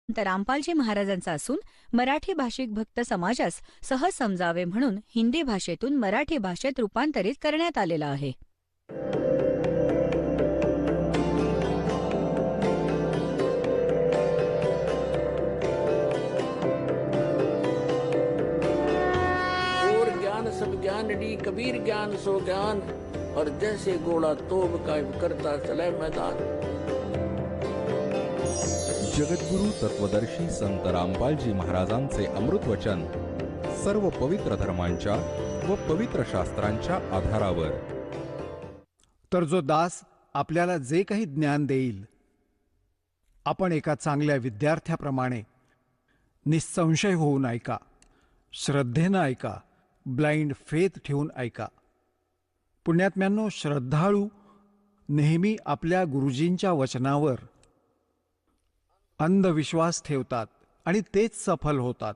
संत रामपालजी महाराजांचा असून मराठी भाषिक भक्त समाजास सहज समजावे म्हणून हिंदी भाषेतून मराठी भाषेत रूपांतरित करण्यात आलेला आहे. और ज्ञान सब ज्ञान डी कबीर ज्ञान सो ज्ञान और जैसे घोड़ा तोब का करता चले मैदान. जगद्गुरु तत्वदर्शी संत रामपालजी महाराजांचे अमृत वचन सर्व पवित्र धर्मांच्या व पवित्र शास्त्रांच्या आधारावर. तर जो दास आपल्याला जे काही ज्ञान देईल, आपण एका चांगल्या विद्यार्थ्याप्रमाणे निसंशय होऊन ऐका, श्रद्धेनं ऐका, ब्लाइंड फेथ ठेवून ऐका. पुण्यात्म्यांनो, श्रद्धाळू नेहमी आपल्या गुरुजींच्या वचनावर अंधविश्वास ठेवतात आणि तेच सफल होतात.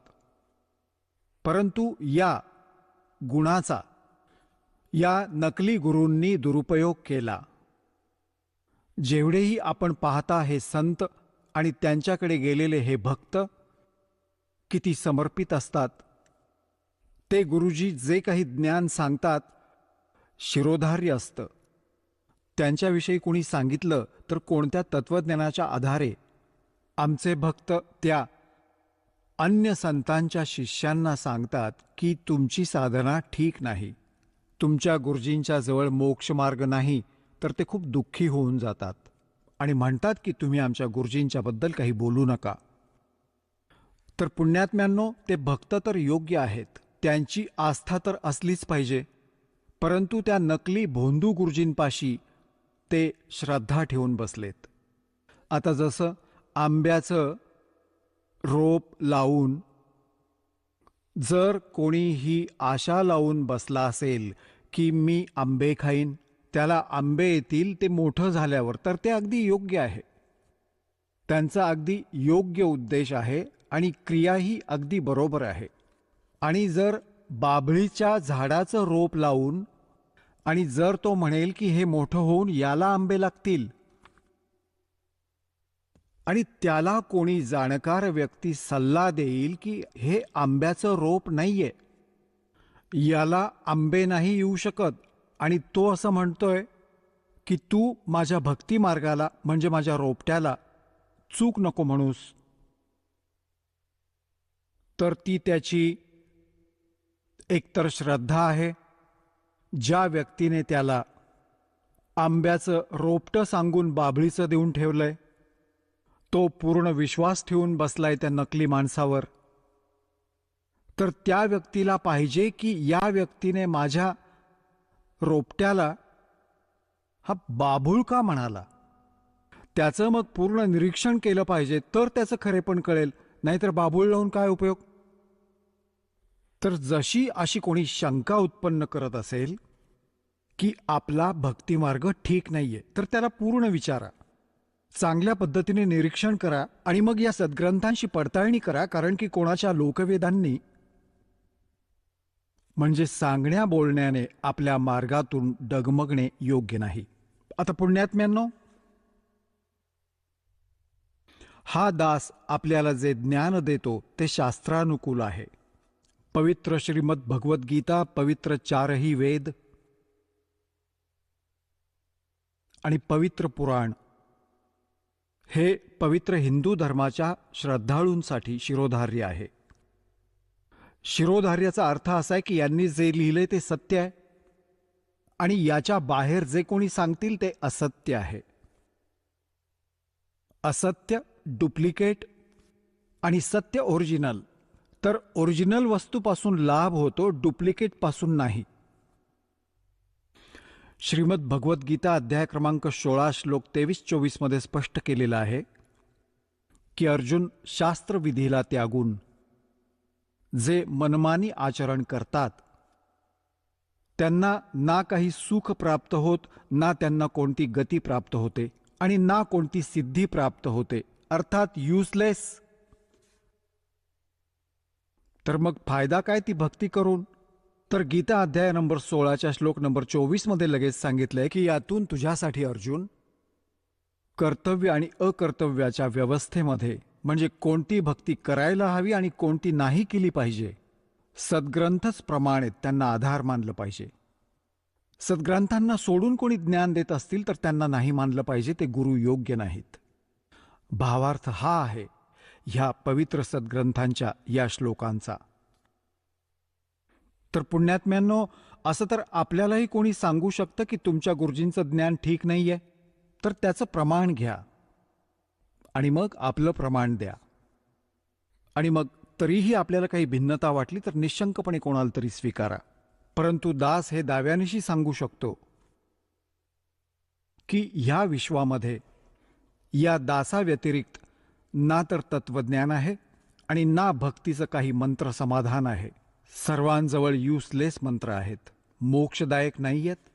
परंतु या गुणाचा या नकली गुरूंनी दुरुपयोग केला. जेवढेही आपण पाहता हे संत आणि त्यांच्याकडे गेलेले हे भक्त किती समर्पित असतात. ते गुरुजी जे काही ज्ञान सांगतात शिरोधार्य असतं. त्यांच्याविषयी कोणी सांगितलं तर कोणत्या तत्वज्ञानाच्या आधारे आमचे भक्त त्या अन्य संतांच्या शिष्यांना सांगतात की तुमची साधना ठीक नाही, तुमच्या गुरुजींच्या जवळ मोक्षमार्ग नाही, तर ते खूप दुःखी होऊन जातात आणि म्हणतात की तुम्ही आमच्या गुरुजींच्याबद्दल काही बोलू नका. तर पुण्यात्म्यांनो, ते भक्त तर योग्य आहेत, त्यांची आस्था तर असलीच पाहिजे, परंतु त्या नकली भोंदू गुरुजींपाशी ते श्रद्धा ठेवून बसलेत. आता जसं आंब्याचं रोप लावून जर कोणी ही आशा लावून बसला असेल की मी आंबे खाईन, त्याला आंबे येतील ते मोठं झाल्यावर, तर ते अगदी योग्य आहे. त्यांचा अगदी योग्य उद्देश आहे आणि क्रियाही अगदी बरोबर आहे. आणि जर बाभळीच्या झाडाचं रोप लावून आणि जर तो म्हणेल की हे मोठं होऊन याला आंबे लागतील आणि त्याला कोणी जाणकार व्यक्ती सल्ला देईल की हे आंब्याचं रोप नाहीये, याला आंबे नाही येऊ शकत, आणि तो असं म्हणतोय की तू माझ्या भक्ती मार्गाला म्हणजे माझ्या रोपट्याला चूक नको म्हणूस, तर ती त्याची एकतर श्रद्धा आहे. ज्या व्यक्तीने त्याला आंब्याचं रोपटं सांगून बाभळीचं देऊन ठेवलंय, तो पूर्ण विश्वास ठेवून बसलाय त्या नकली माणसावर. तर त्या व्यक्तीला पाहिजे की या व्यक्तीने माझ्या रोपट्याला हा बाभूळ का म्हणाला, त्याचं मग पूर्ण निरीक्षण केलं पाहिजे, तर त्याचं खरेपण कळेल. नाहीतर बाभूळ लावून काय उपयोग. तर जशी अशी कोणी शंका उत्पन्न करत असेल की आपला भक्तिमार्ग ठीक नाहीये, तर त्याला पूर्ण विचारा, चांगल्या पद्धतीने निरीक्षण करा आणि मग या सद्ग्रंथांशी पडताळणी करा. कारण की कोणाच्या लोकवेदांनी म्हणजे सांगण्या बोलण्याने आपल्या मार्गातून डगमगणे योग्य नाही. आता पुण्यात्म्यांनो, हा दास आपल्याला जे ज्ञान देतो ते शास्त्रानुकूल आहे. पवित्र श्रीमद भगवद्गीता, पवित्र चारही वेद आणि पवित्र पुराण हे पवित्र हिंदू धर्माच्या श्रद्धाळूंसाठी शिरोधार्य आहे. शिरोधार्याचा अर्थ असा आहे की यांनी जे लिहिलंय ते सत्य आहे आणि याच्या बाहेर जे कोणी सांगतील ते असत्य आहे. असत्य डुप्लिकेट आणि सत्य ओरिजिनल. तर ओरिजिनल वस्तूपासून लाभ होतो, डुप्लिकेट पासून नाही. श्रीमद भगवद्गीता अध्याय क्रमांक 16 श्लोक 23-24 मध्ये स्पष्ट केलेला आहे की अर्जुन, शास्त्रविधीला त्यागून जे मनमानी आचरण करतात त्यांना ना काही सुख प्राप्त होत, ना त्यांना कोणती गती प्राप्त होते आणि ना कोणती सिद्धी प्राप्त होते, अर्थात युजलेस. तर मग फायदा काय ती भक्ती करून. तर गीता अध्याय नंबर 16 श्लोक नंबर 24 मध्ये लगेच सांगितलंय की यातून तुझ्यासाठी अर्जुन कर्तव्य आणि अकर्तव्याच्या व्यवस्थेमध्ये म्हणजे कोणती भक्ती करायला हवी आणि कोणती नाही केली पाहिजे. सद्ग्रंथच प्रमाण आहेत, त्यांना आधार मानलं पाहिजे. सद्ग्रंथांना सोडून कोणी ज्ञान देत असतील तर त्यांना नाही मानलं पाहिजे, ते गुरु योग्य नाहीत. भावार्थ हा आहे ह्या पवित्र सद्ग्रंथांच्या या श्लोकांचा. तर पुण्यात्म्यांनो, असं तर आपल्यालाही कोणी सांगू शकतं की तुमच्या गुरुजींचं ज्ञान ठीक नाहीये, तर त्याचं प्रमाण घ्या आणि मग आपलं प्रमाण द्या. आणि मग तरीही आपल्याला काही भिन्नता वाटली तर निशंकपणे कोणाला तरी स्वीकारा. परंतु दास हे दाव्यानिशी सांगू शकतो की ह्या विश्वामध्ये या दासाव्यतिरिक्त ना तर तत्वज्ञान आहे आणि ना भक्तीचं काही मंत्र समाधान आहे. सर्वांजवळ युसलेस मंत्र आहेत, मोक्षदायक नाही आहेत.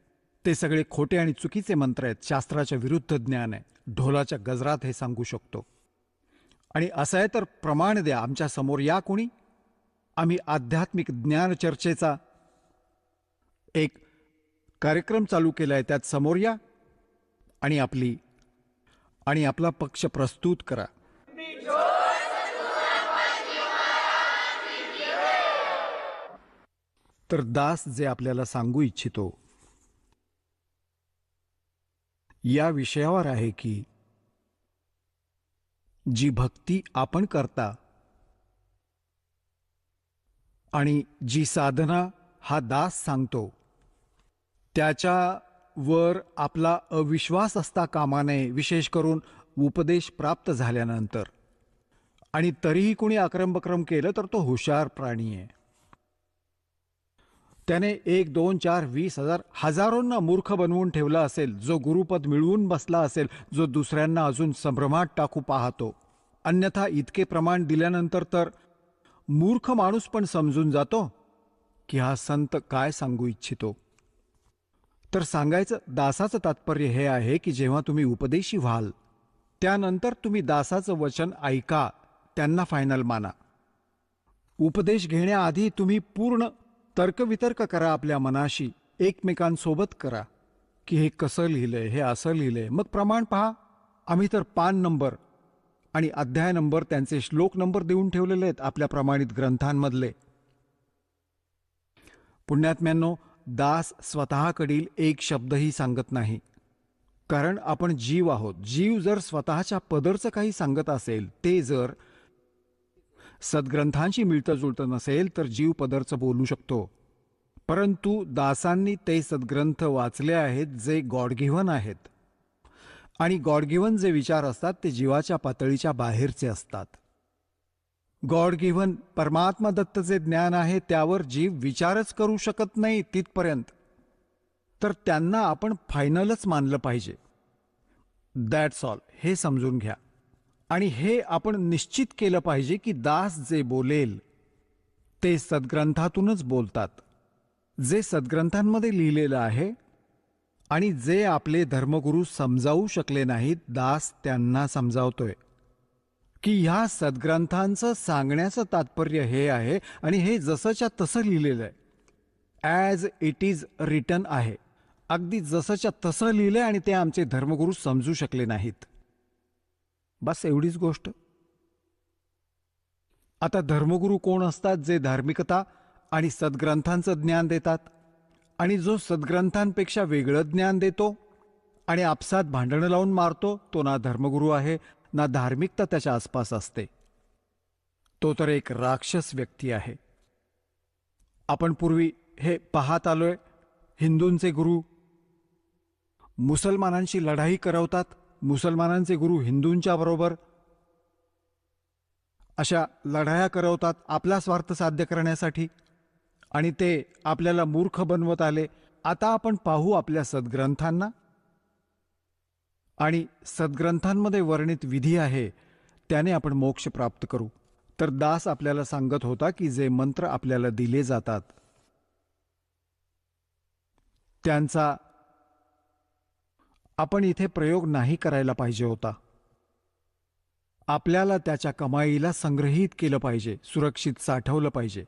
ते सगळे खोटे आणि चुकीचे मंत्र आहेत, शास्त्राच्या विरुद्ध ज्ञान आहे. ढोलाच्या गजरात हे सांगू शकतो. आणि असं आहे तर प्रमाण द्या, आमच्या समोर या कोणी. आम्ही आध्यात्मिक ज्ञान चर्चेचा एक कार्यक्रम चालू केला आहे, त्यात समोर या आणि आपला पक्ष प्रस्तुत करा. तर दास जे आपल्याला सांगू इच्छितो या विषयावर आहे की जी भक्ती आपण करता आणि जी साधना हा दास सांगतो त्याच्यावर आपला अविश्वास असता कामा नये, विशेष करून उपदेश प्राप्त झाल्यानंतर. आणि तरीही कोणी अक्रम केलं तर तो हुशार प्राणी आहे. त्याने 1, 2, 4, 20,000 हजारोंना मूर्ख बनवून ठेवला असेल, जो गुरुपद मिळवून बसला असेल, जो दुसऱ्यांना अजून संभ्रमात टाकू पाहतो. अन्यथा इतके प्रमाण दिल्यानंतर तर मूर्ख माणूस पण समजून जातो की हा संत काय सांगू इच्छितो. तर सांगायचं दासाचं तात्पर्य हे आहे की जेव्हा तुम्ही उपदेशी व्हाल त्यानंतर तुम्ही दासाचं वचन ऐका, त्यांना फायनल माना. उपदेश घेण्याआधी तुम्ही पूर्ण तर्कवितर्क करा, आपल्या मनाशी एकमेकांसोबत करा की हे कसं लिहिलंय, हे असं लिहिलंय. मग प्रमाण पहा. आम्ही तर पान नंबर आणि अध्याय नंबर, त्यांचे श्लोक नंबर देऊन ठेवलेले आहेत आपल्या प्रमाणित ग्रंथांमधले. पुण्यात्म्यांनो, दास स्वतःकडील एक शब्दही सांगत नाही, कारण आपण जीव आहोत. जीव जर स्वतःच्या पदरचं काही सांगत असेल, ते जर सद्ग्रंथांशी मिळतं जुळतं नसेल तर जीव पदरचं बोलू शकतो. परंतु दासांनी ते सद्ग्रंथ वाचले आहेत जे गॉड गिव्हन आहेत. आणि गॉड गिव्हन जे विचार असतात ते जीवाच्या पातळीच्या बाहेरचे असतात. गॉड गिव्हन परमात्मा दत्त जे ज्ञान आहे त्यावर जीव विचारच करू शकत नाही तिथपर्यंत. तर त्यांना आपण फायनलच मानलं पाहिजे. That's all. हे समजून घ्या. आणि हे आपण निश्चित केलं पाहिजे की दास जे बोलेल ते सद्ग्रंथातूनच बोलतात, जे सद्ग्रंथांमध्ये लिहिलेलं आहे. आणि जे आपले धर्मगुरू समजावू शकले नाहीत, दास त्यांना समजावतोय की ह्या सद्ग्रंथांचं सांगण्याचं तात्पर्य हे आहे आणि हे जसंच्या तसं लिहिलेलं आहे. ॲज इट इज रिटन आहे, अगदी जसंच्या तसं लिहिलंय आणि ते आमचे धर्मगुरू समजू शकले नाहीत. बस एवढीच गोष्ट. आता धर्मगुरू कोण असतात? जे धार्मिकता आणि सद्ग्रंथांचं ज्ञान देतात. आणि जो सद्ग्रंथांपेक्षा वेगळं ज्ञान देतो आणि आपसात भांडणं लावून मारतो, तो ना धर्मगुरू आहे ना धार्मिकता त्याच्या आसपास असते. तो तर एक राक्षस व्यक्ती आहे. आपण पूर्वी हे पाहत आलोय, हिंदूंचे गुरु मुसलमानांशी लढाई करवतात, मुसलमानांचे गुरु हिंदूंच्या बरोबर अशा लढाया करवतात आपला स्वार्थ साध्य करण्यासाठी. आणि ते आपल्याला मूर्ख बनवत आले. आता आपण पाहू आपल्या सद्ग्रंथांना, आणि सद्ग्रंथांमध्ये वर्णित विधी आहे त्याने आपण मोक्ष प्राप्त करू. तर दास आपल्याला सांगत होता की जे मंत्र आपल्याला दिले जातात त्यांचा आपण इथे प्रयोग नाही करायला पाहिजे होता. आपल्याला त्याच्या कमाईला संग्रहित केलं पाहिजे, सुरक्षित साठवलं पाहिजे.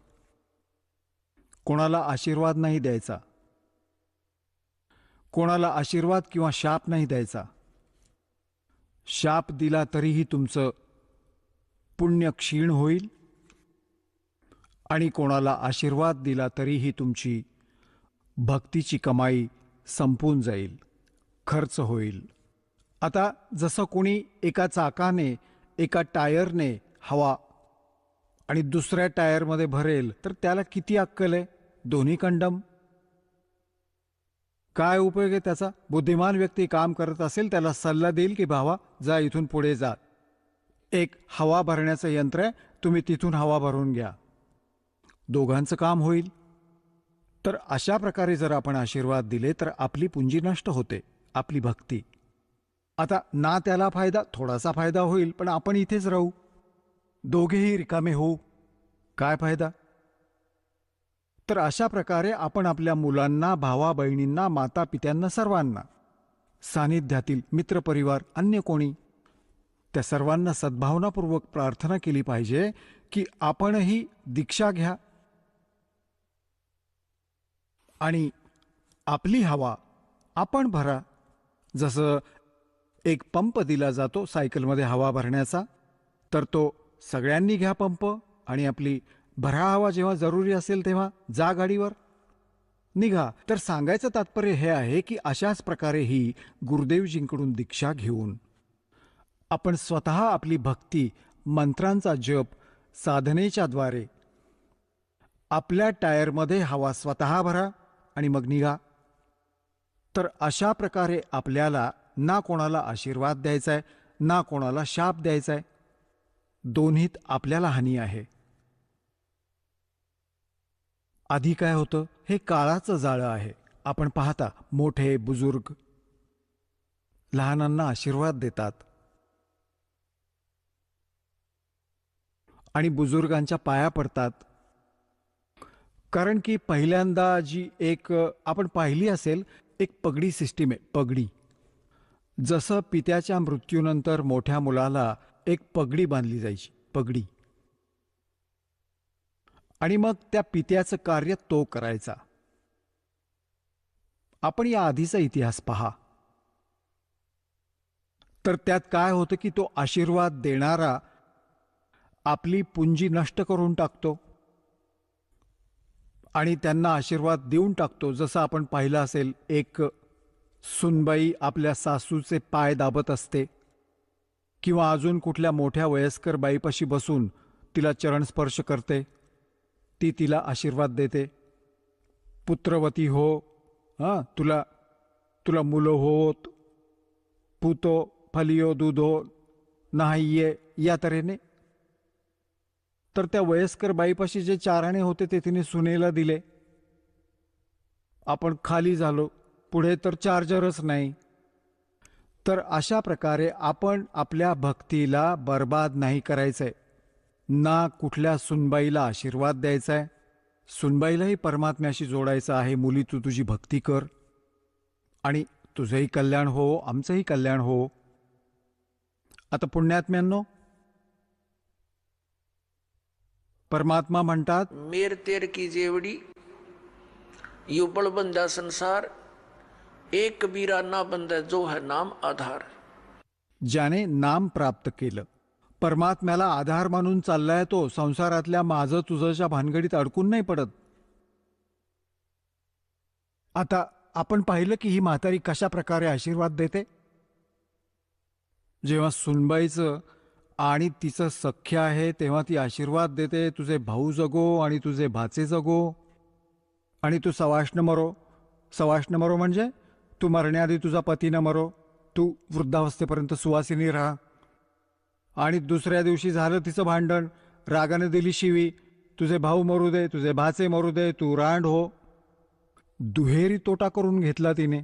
कोणाला आशीर्वाद नाही द्यायचा, कोणाला आशीर्वाद किंवा शाप नाही द्यायचा. शाप दिला तरीही तुमचं पुण्य क्षीण होईल आणि कोणाला आशीर्वाद दिला तरीही तुमची भक्तीची कमाई संपून जाईल, खर्च होईल. आता जसं कोणी एका चाकाने, एका टायरने हवा आणि दुसऱ्या टायरमध्ये भरेल तर त्याला किती अक्कल आहे? दोन्ही कंडम. काय उपयोग आहे त्याचा? बुद्धिमान व्यक्ती काम करत असेल त्याला सल्ला देईल की भावा जा इथून पुढे जा, एक हवा भरण्याचं यंत्र आहे, तुम्ही तिथून हवा भरून घ्या, दोघांचं काम होईल. तर अशा प्रकारे जर आपण आशीर्वाद दिले तर आपली पुंजी नष्ट होते, आपली भक्ती. आता ना त्याला फायदा, थोडासा फायदा होईल पण आपण इथेच राहू, दोघेही रिकामे होऊ, काय फायदा? तर अशा प्रकारे आपण आपल्या मुलांना, भावा बहिणींना, माता पित्यांना, सर्वांना, सानिध्यातील मित्रपरिवार, अन्य कोणी, त्या सर्वांना सद्भावनापूर्वक प्रार्थना केली पाहिजे की आपणही दीक्षा घ्या आणि आपली हवा आपण भरा. जसं एक पंप दिला जातो सायकलमध्ये हवा भरण्याचा, तर तो सगळ्यांनी घ्या पंप आणि आपली भरा हवा. जेव्हा जरुरी असेल तेव्हा जा गाडीवर, निघा. तर सांगायचं तात्पर्य हे आहे की अशाच प्रकारे ही गुरुदेवजींकडून दीक्षा घेऊन आपण स्वतः आपली भक्ती, मंत्रांचा जप, साधनेच्या द्वारे आपल्या टायरमध्ये हवा स्वतः भरा आणि मग निघा. तर अशा प्रकारे आपल्याला ना कोणाला आशीर्वाद द्यायचा आहे, ना कोणाला शाप द्यायचा आहे, दोन्हीत आपल्याला हानी आहे. आधी काय होतं? हे काळाचं जाळं आहे. आपण पाहता मोठे बुजुर्ग लहानांना आशीर्वाद देतात आणि बुजुर्गांच्या पाया पडतात, कारण की पहिल्यांदा जी एक आपण पाहिली असेल एक पगडी सिस्टीम आहे. पगडी, जसं पित्याच्या मृत्यूनंतर मोठ्या मुलाला एक पगडी बांधली जायची, पगडी, आणि मग त्या पित्याचं कार्य तो करायचा. आपण या आधीचा इतिहास पहा. तर त्यात काय होतं की तो आशीर्वाद देणारा आपली पुंजी नष्ट करून टाकतो आणि त्यांना आशीर्वाद देऊन टाकतो. जसं आपण पाहिलं असेल, एक सुनबाई आपल्या सासूचे पाय दाबत असते किंवा अजून कुठल्या मोठ्या वयस्कर बाईपाशी बसून तिला चरणस्पर्श करते, ती तिला आशीर्वाद देते, पुत्रवती हो, हां, तुला तुला मुलं होत, पुतो फलियो दूधो नाहीये, या तऱ्हेने. तर त्या वयस्कर बाईपाशी जे चाराणे होते ते तिने सुनेला दिले. आपण खाली झालो, पुढे तर चार्जरच नाही. तर अशा प्रकारे आपण आपल्या भक्तीला बर्बाद नाही करायचंय, ना कुठल्या सुनबाईला आशीर्वाद द्यायचा आहे. सुनबाईलाही परमात्म्याशी जोडायचं आहे. मुली, तू तुझी भक्ती कर आणि तुझंही कल्याण हो, आमचंही कल्याण हो. आता पुण्यात्म्यांनो, परमात्मा म्हणतात, मेर तेर की जेवड़ी युबल बंदा संसार, एक कबीरा ना बंदा जो है नाम आधार. ज्याने नाम प्राप्त केलं, परमात्म्याला आधार मानून चाललाय, तो संसारातल्या माझं तुझंच्या भानगडीत अडकून नाही पडत. आता आपण पाहिलं की ही म्हातारी कशा प्रकारे आशीर्वाद देते. जेव्हा सुनबाईचं आणि तिचं सख्य आहे तेव्हा ती आशीर्वाद देते, तुझे भाऊ जगो आणि तुझे भाचे जगो आणि तू सवाष्ण मरो. सवाष्ण मरो म्हणजे तू मरण्याआधी तुझा पती न मरो, तू वृद्धावस्थेपर्यंत सुवासिनी राहा. आणि दुसऱ्या दिवशी झालं तिचं भांडण, रागाने दिली शिवी, तुझे भाऊ मरू दे, तुझे भाचे मरू दे, तू रांड हो. दुहेरी तोटा करून घेतला तिने.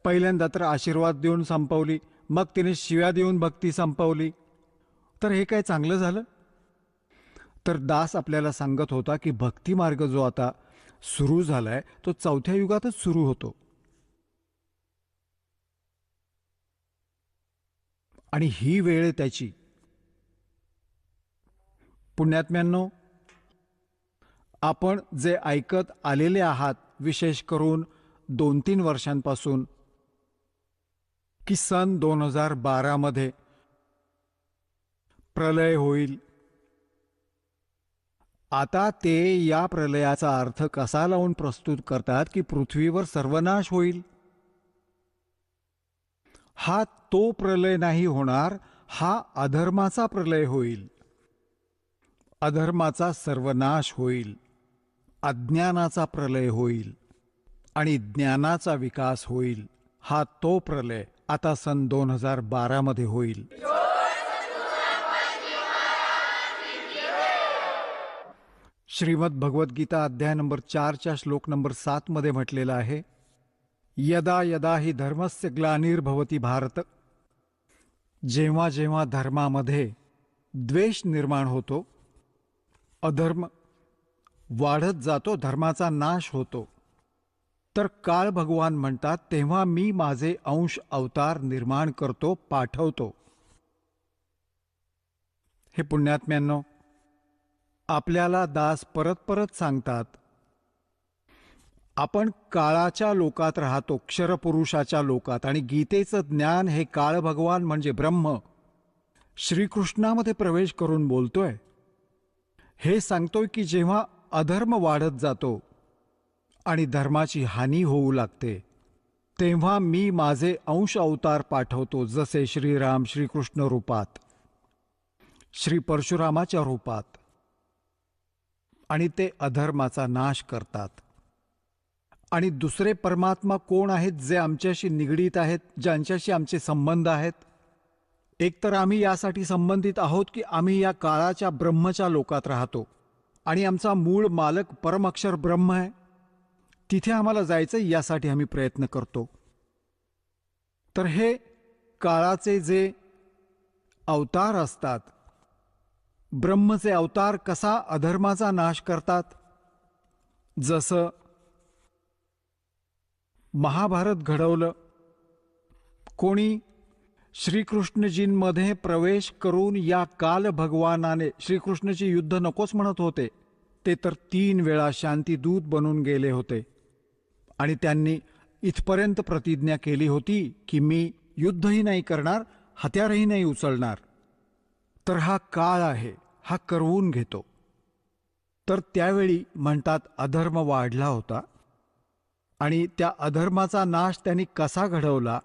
पहिल्यांदा तर आशीर्वाद देऊन संपवली, मग तिने शिव्या देऊन भक्ती संपवली. तर हे काय चांगलं झालं? तर दास आपल्याला सांगत होता की भक्ती मार्ग जो आता सुरू झालाय तो 4थ्या युगातच सुरू होतो. आणि ही वेळ आहे त्याची. पुण्यात्म्यांनो, आपण जे ऐकत आलेले आहात, विशेष करून 2-3 वर्षांपासून, की सन 2012 मध्ये प्रलय होईल. आता ते या प्रलयाचा अर्थ कसा लावून प्रस्तुत करतात की पृथ्वीवर सर्वनाश होईल. हा तो प्रलय नाही होणार, हा अधर्माचा प्रलय होईल. अधर्माचा सर्वनाश होईल, अज्ञानाचा प्रलय होईल आणि ज्ञानाचा विकास होईल. हा तो प्रलय आता सन 2012 मध्ये होईल. श्रीमद भगवद्गीता अध्याय नंबर 4 श्लोक नंबर 7 मध्ये म्हटलेलं आहे, यदा यदा हि धर्मस्य ग्लानिर्भवति भारत. जेव्हा जेव्हा धर्मामध्ये द्वेष निर्माण होतो, अधर्म वाढत जातो, धर्माचा नाश होतो, तर काळ भगवान म्हणतात तेव्हा मी माझे अंश अवतार निर्माण करतो, पाठवतो. हे पुण्यात्म्यांनो, आपल्याला दास परत परत सांगतात, आपण काळाच्या लोकात राहतो, क्षरपुरुषाच्या लोकात, आणि गीतेचं ज्ञान हे काळ भगवान म्हणजे ब्रह्म श्रीकृष्णामध्ये प्रवेश करून बोलतोय. हे सांगतोय की जेव्हा अधर्म वाढत जातो आणि धर्माची हानी होऊ लागते, तेव्हा मी माझे अंश अवतार पाठवतो, जसे श्रीराम श्रीकृष्ण रूपात, श्री परशुरामाच्या रूपात, आणि ते अधर्माचा नाश करतात. आणि दुसरे परमात्मा कोण आहेत जे आमच्याशी निगडीत आहेत, ज्यांच्याशी आमचे संबंध आहेत? एक तर आम्ही यासाठी संबंधित आहोत की आम्ही या काळाच्या ब्रह्मच्या लोकात राहतो आणि आमचा मूळ मालक परमअक्षर ब्रह्म आहे. तिथे आम्हाला जायचं, यासाठी आम्ही प्रयत्न करतो. तर हे काळाचे जे अवतार असतात, ब्रह्मचे अवतार कसा अधर्माचा नाश करतात? जसं महाभारत घडवलं, कोणी श्रीकृष्णजींमध्ये प्रवेश करून या काल भगवानाने, श्रीकृष्णजी युद्ध नकोच म्हणत होते, ते तर 3 वेळा शांतीदूत बनून गेले होते आणि त्यांनी इथपर्यंत प्रतिज्ञा केली होती की मी युद्धही नाही करणार, हत्यारही नाही उचलणार. तर हा काळ आहे, हा करवून घेतो. तर त्यावेळी म्हणतात अधर्म वाढला होता आणि त्या अधर्माचा नाश त्यांनी कसा घडवला?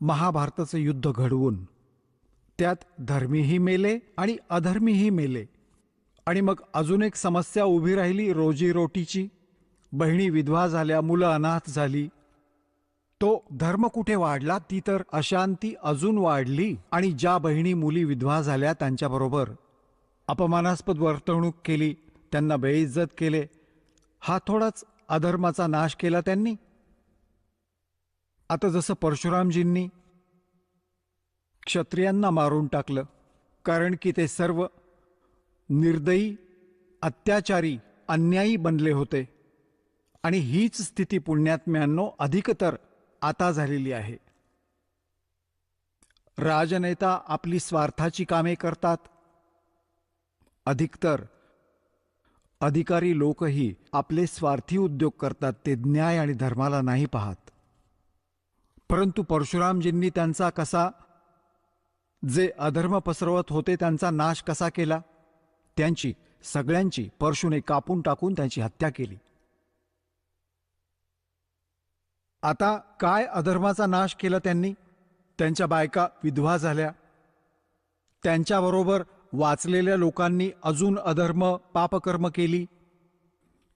महाभारताचं युद्ध घडवून. त्यात धर्मीही मेले आणि अधर्मीही मेले. आणि मग अजून एक समस्या उभी राहिली, रोजीरोटीची. बहिणी विधवा झाल्या, मुलं अनाथ झाली. तो धर्म कुठे वाढला? ती तर अशांती अजून वाढली. आणि ज्या बहिणी मुली विधवा झाल्या त्यांच्याबरोबर अपमानास्पद वर्तणूक केली, त्यांना बेइज्जत केले. हा थोडाच अधर्माचा नाश केला त्यांनी? आता जसं परशुरामजींनी क्षत्रियांना मारून टाकलं, कारण की ते सर्व निर्दयी, अत्याचारी, अन्यायी बनले होते. आणि हीच स्थिती पुण्यात्म्यांनो अधिकतर आता झालेली आहे. राजनेता आपली स्वार्थाची कामे करतात, अधिकतर अधिकारी लोकही आपले स्वार्थी उद्योग करतात. ते न्याय आणि धर्माला नाही पाहत. परंतु परशुरामजींनी त्यांचा कसा, जे अधर्म पसरवत होते त्यांचा नाश कसा केला? त्यांची सगळ्यांची परशुने कापून टाकून त्यांची हत्या केली. आता काय अधर्माचा नाश केला त्यांनी? त्यांच्या बायका विधवा झाल्या, त्यांच्याबरोबर वाचलेल्या लोकांनी अजून अधर्म पापकर्म केली,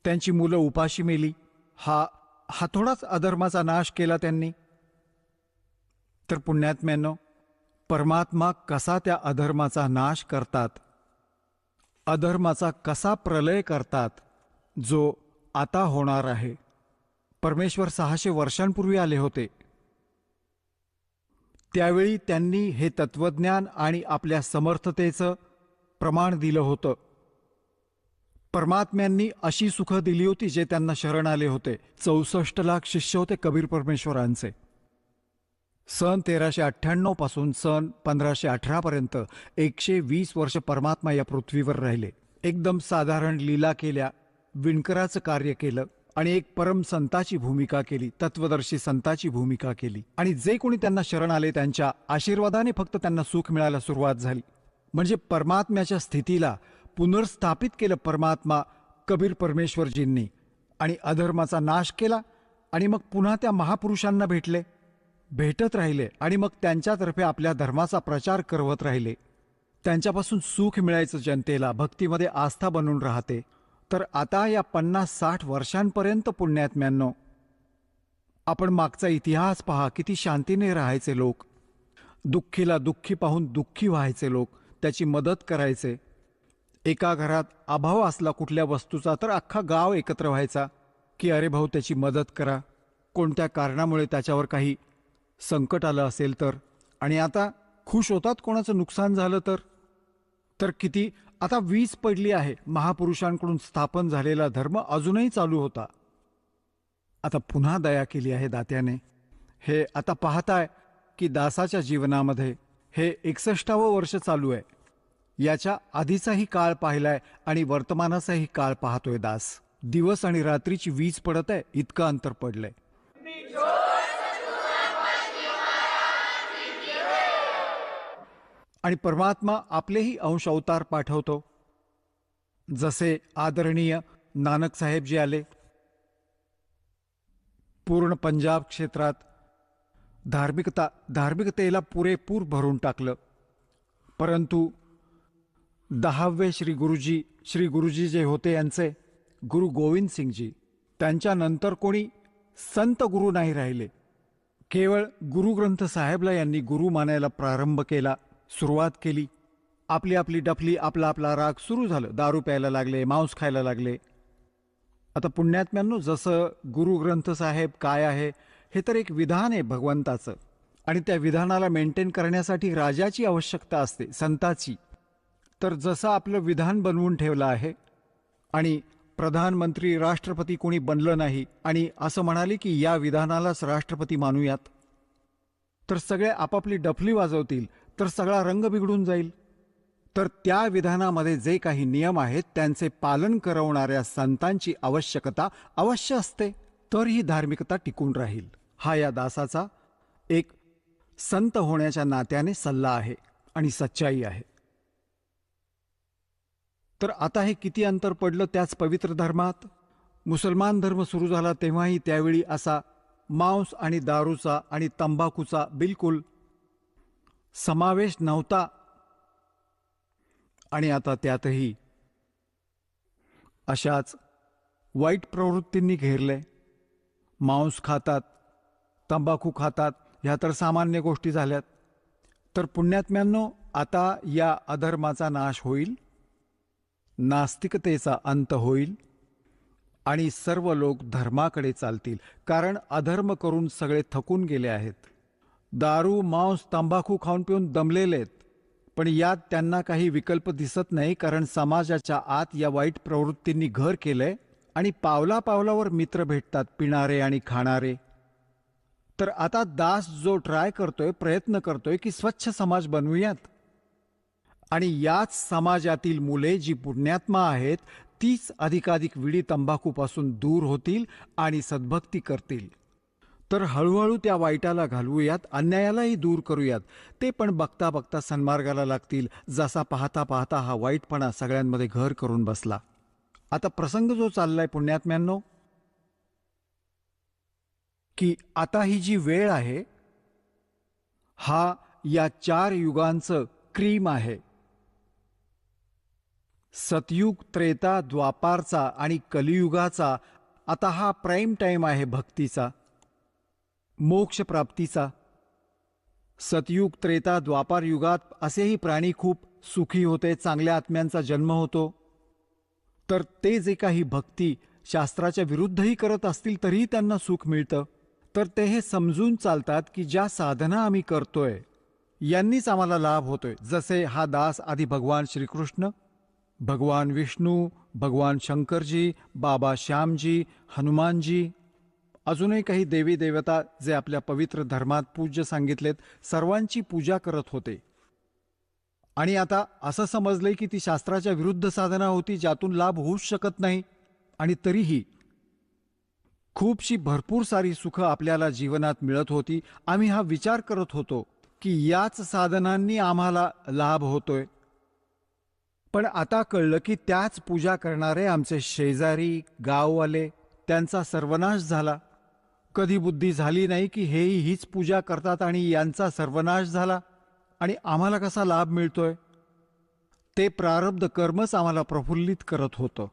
त्यांची मुलं उपाशी मेली. हा थोडाच अधर्माचा नाश केला त्यांनी? तर पुण्यात्म्यांनो, परमात्मा कसा त्या अधर्माचा नाश करतात, अधर्माचा कसा प्रलय करतात, जो आता होणार आहे. परमेश्वर 600 वर्षांपूर्वी आले होते. त्यावेळी त्यांनी हे तत्वज्ञान आणि आपल्या समर्थतेचं प्रमाण दिलं होतं. परमात्म्यांनी अशी सुख दिली होती जे त्यांना शरण आले होते. 64 लाख शिष्य होते कबीर परमेश्वरांचे. सन 1398 पासून सन 1518 पर्यंत 120 वर्ष परमात्मा या पृथ्वीवर राहिले. एकदम साधारण लीला केल्या, विणकराचं कार्य केलं आणि एक परम संताची भूमिका केली, तत्वदर्शी संताची भूमिका केली. आणि जे कोणी त्यांना शरण आले त्यांच्या आशीर्वादाने फक्त त्यांना सुख मिळायला सुरुवात झाली. म्हणजे परमात्म्याच्या स्थितीला पुनर्स्थापित केलं परमात्मा कबीर परमेश्वरजींनी, आणि अधर्माचा नाश केला, आणि मग पुन्हा त्या महापुरुषांना भेटत राहिले, आणि मग त्यांच्यातर्फे आपल्या धर्माचा प्रचार करवत राहिले. त्यांच्यापासून सुख मिळायचं जनतेला, भक्तीमध्ये आस्था बनून राहते. तर आता या 50-60 वर्षांपर्यंत पुण्यात्म्यांनो, आपण मागचा इतिहास पहा. किती शांतीने राहायचे लोक, दुःखीला दुःखी पाहून दुःखी व्हायचे लोक, त्याची मदत करायचे. एका घरात अभाव असला कुठल्या वस्तूचा तर अख्खा गाव एकत्र व्हायचा की अरे भाऊ त्याची मदत करा, कोणत्या कारणामुळे त्याच्यावर काही संकट आलं असेल तर. आणि आता खुश होतात कोणाचं नुकसान झालं तर किती आता वीज पडली आहे. महापुरुषांकडून स्थापन झालेला धर्म अजूनही चालू होता. आता पुन्हा दया केली आहे दात्याने. हे आता पाहताय की दासाच्या जीवनामध्ये हे 61वं वर्ष चालू आहे. याच्या आधीचाही काळ पाहिलाय आणि वर्तमानाचाही काळ पाहतोय दास. दिवस आणि रात्रीची वीज पडत आहे, इतकं अंतर पडलंय. आणि परमात्मा आपलेही अंश अवतार पाठवतो. जसे आदरणीय नानक साहेबजी आले, पूर्ण पंजाब क्षेत्रात धार्मिकतेला पुरेपूर भरून टाकलं. परंतु 10वे श्री गुरुजी जे होते यांचे गुरु गोविंद सिंगजी, त्यांच्यानंतर कोणी संत गुरु नाही राहिले. केवळ गुरु ग्रंथ साहेबला यांनी गुरु मानायला प्रारंभ केला, सुरुवात केली. आपली आपली डफली, आपला आपला राग सुरू झालं. दारू प्यायला लागले, मांस खायला लागले. आता पुण्यात्म्यांनो, जसं गुरु ग्रंथ साहेब काय आहे हे तर एक विधान आहे भगवंताचं, आणि त्या विधानाला मेंटेन करण्यासाठी राजाची आवश्यकता असते, संताची. तर जसं आपलं विधान बनवून ठेवलं आहे आणि प्रधानमंत्री राष्ट्रपती कोणी बनलं नाही आणि असं म्हणाले की या विधानालाच राष्ट्रपती मानूयात, तर सगळे आपापली डफली वाजवतील, तर सगळा रंग बिघडून जाईल. तर त्या विधानामध्ये जे काही नियम आहेत त्यांचे पालन करवणाऱ्या संतांची आवश्यकता अवश्य असते, तर ही धार्मिकता टिकून राहील. हा या दासाचा एक संत होण्याच्या नात्याने सल्ला आहे आणि सच्चाई आहे. तर आता हे किती अंतर पडलं त्याच पवित्र धर्मात. मुसलमान धर्म सुरू झाला तेव्हाही त्यावेळी असा मांस आणि दारूचा आणि तंबाखूचा बिलकुल समावेश नव्हता. आणि आता त्यातही अशाच वाईट प्रवृत्तींनी घेरले. मांस खातात, तंबाखू खातात, ह्या तर सामान्य गोष्टी झाल्यात. तर पुण्यात्म्यांनो, आता या अधर्माचा नाश होईल, नास्तिकतेचा अंत होईल आणि सर्व लोक धर्माकडे चालतील. कारण अधर्म करून सगळे थकून गेले आहेत. दारू, मांस, तंबाखू खाऊन पिऊन दमलेले आहेत. पण यात त्यांना काही विकल्प दिसत नाही, कारण समाजाच्या आत या वाईट प्रवृत्तींनी घर केलंय आणि पावला पावलावर मित्र भेटतात, पिणारे आणि खाणारे. तर आता दास जो ट्राय करतोय, प्रयत्न करतोय की स्वच्छ समाज बनवूयात, आणि याच समाजातील मुले जी पुण्यात्मा आहेत तीच अधिकाधिक विडी तंबाखूपासून दूर होतील आणि सद्भक्ती करतील. तर हळूहळू त्या वाईटाला घालवूयात, अन्यायालाही दूर करूयात. ते पण बघता बघता सन्मार्गाला लागतील, जसा पाहता पाहता हा वाईटपणा सगळ्यांमध्ये घर करून बसला. आता प्रसंग जो चाललाय पुण्यात्म्यांनो, की आता ही जी वेळ आहे हा या 4 युगांचं क्रीम आहे. सतयुग, त्रेता, द्वापारचा आणि कलियुगाचा आता हा प्राईम टाइम आहे भक्तीचा, मोक्ष प्राप्तीचा. सतयुग, त्रेता, द्वापार युगात असेही प्राणी खूप सुखी होते, चांगल्या आत्म्यांचा जन्म होतो. तर ते जे काही भक्ती शास्त्राच्या विरुद्धही करत असतील तरीही त्यांना सुख मिळतं. तर ते हे समजून चालतात की ज्या साधना आम्ही करतोय यांनीच आम्हाला लाभ होतोय. जसे हा दास आधी भगवान श्रीकृष्ण, भगवान विष्णू, भगवान शंकरजी, बाबा श्यामजी, हनुमानजी, अजूनही काही देवी देवता जे आपल्या पवित्र धर्मात पूज्य सांगितलेत, सर्वांची पूजा करत होते. आणि आता असं समजलंय की ती शास्त्राच्या विरुद्ध साधना होती, ज्यातून लाभ होऊच शकत नाही. आणि तरीही खूपशी भरपूर सारी सुख आपल्याला जीवनात मिळत होती. आम्ही हा विचार करत होतो की याच साधनांनी आम्हाला लाभ होतोय. पण आता कळलं की त्याच पूजा करणारे आमचे शेजारी, गाववाले, त्यांचा सर्वनाश झाला. कधी बुद्धी झाली नाही की हेही हीच पूजा करतात आणि यांचा सर्वनाश झाला आणि आम्हाला कसा लाभ मिळतोय. ते प्रारब्ध कर्मच आम्हाला प्रफुल्लित करत होतं.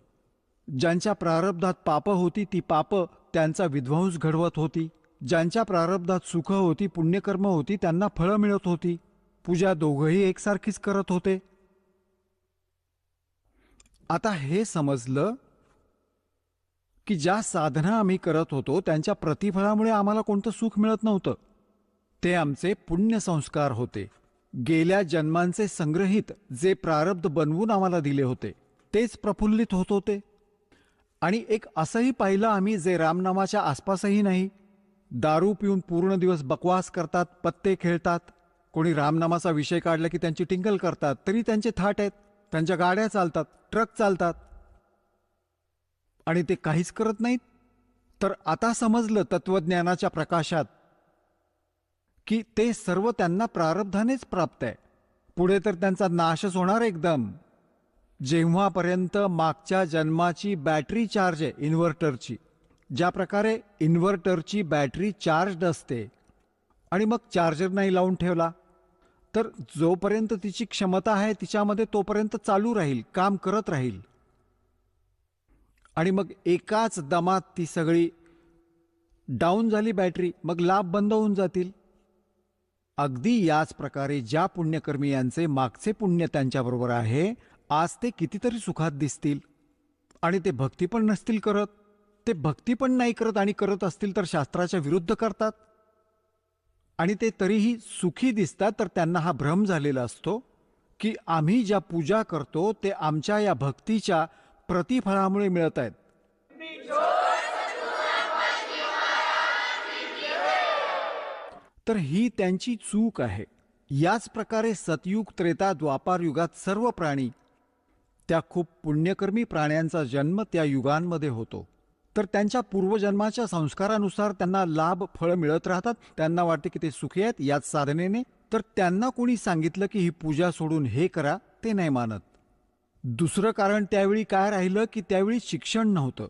ज्यांच्या प्रारब्धात पापं होती ती पापं त्यांचा विध्वंस घडवत होती. ज्यांच्या प्रारब्धात सुख होती, पुण्यकर्म होती, त्यांना फळं मिळत होती. पूजा दोघंही एकसारखीच करत होते. आता हे समजलं की ज्या साधना आम्ही करत होतो त्यांच्या प्रतिफळामुळे आम्हाला कोणतं सुख मिळत नव्हतं. ते आमचे पुण्यसंस्कार होते. गेल्या जन्मांचे संग्रहित जे प्रारब्ध बनवून आम्हाला दिले होते तेच प्रफुल्लित होत होते. आणि एक असंही पाहिलं आम्ही जे रामनामाच्या आसपासही नाही. दारू पिऊन पूर्ण दिवस बकवास करतात, पत्ते खेळतात. कोणी रामनामाचा विषय काढला की त्यांची टिंगल करतात. तरी त्यांचे थाट आहेत, त्यांच्या गाड्या चालतात, ट्रक चालतात आणि ते काहीच करत नाहीत. तर आता समजलं तत्वज्ञानाच्या प्रकाशात की ते सर्व त्यांना प्रारब्धानेच प्राप्त आहे. पुढे तर त्यांचा नाशच होणार एकदम. जेव्हापर्यंत मागच्या जन्माची बॅटरी चार्ज आहे इन्व्हर्टरची, ज्या प्रकारे इन्व्हर्टरची बॅटरी चार्ज असते आणि मग चार्जर नाही लावून ठेवला तर जोपर्यंत तिची क्षमता आहे तिच्यामध्ये तोपर्यंत चालू राहील, काम करत राहील. आणि मग एकाच दमात ती सगळी डाऊन झाली बॅटरी, मग लाभ बंद होऊन जातील. अगदी याच प्रकारे ज्या पुण्यकर्मी यांचे मागचे पुण्य त्यांच्याबरोबर आहे, आज ते कितीतरी सुखात दिसतील आणि ते भक्ती पण नसतील करत. ते भक्ती पण नाही करत आणि करत असतील तर शास्त्राच्या विरुद्ध करतात आणि ते तरीही सुखी दिसतात. तर त्यांना हा भ्रम झालेला असतो की आम्ही ज्या पूजा करतो ते आमच्या या भक्तीच्या प्रतिफळामुळे मिळत आहेत. तर ही त्यांची चूक आहे. याच प्रकारे सतयुग, त्रेता, द्वापार युगात सर्व प्राणी, त्या खूप पुण्यकर्मी प्राण्यांचा जन्म त्या युगांमध्ये होतो. तर त्यांच्या पूर्वजन्माच्या संस्कारानुसार त्यांना लाभ, फळ मिळत राहतात. त्यांना वाटते की ते सुखी आहेत याच साधनेने. तर त्यांना कोणी सांगितलं की ही पूजा सोडून हे करा, ते नाही मानत. दुसरं कारण त्यावेळी काय राहिलं की त्यावेळी शिक्षण नव्हतं.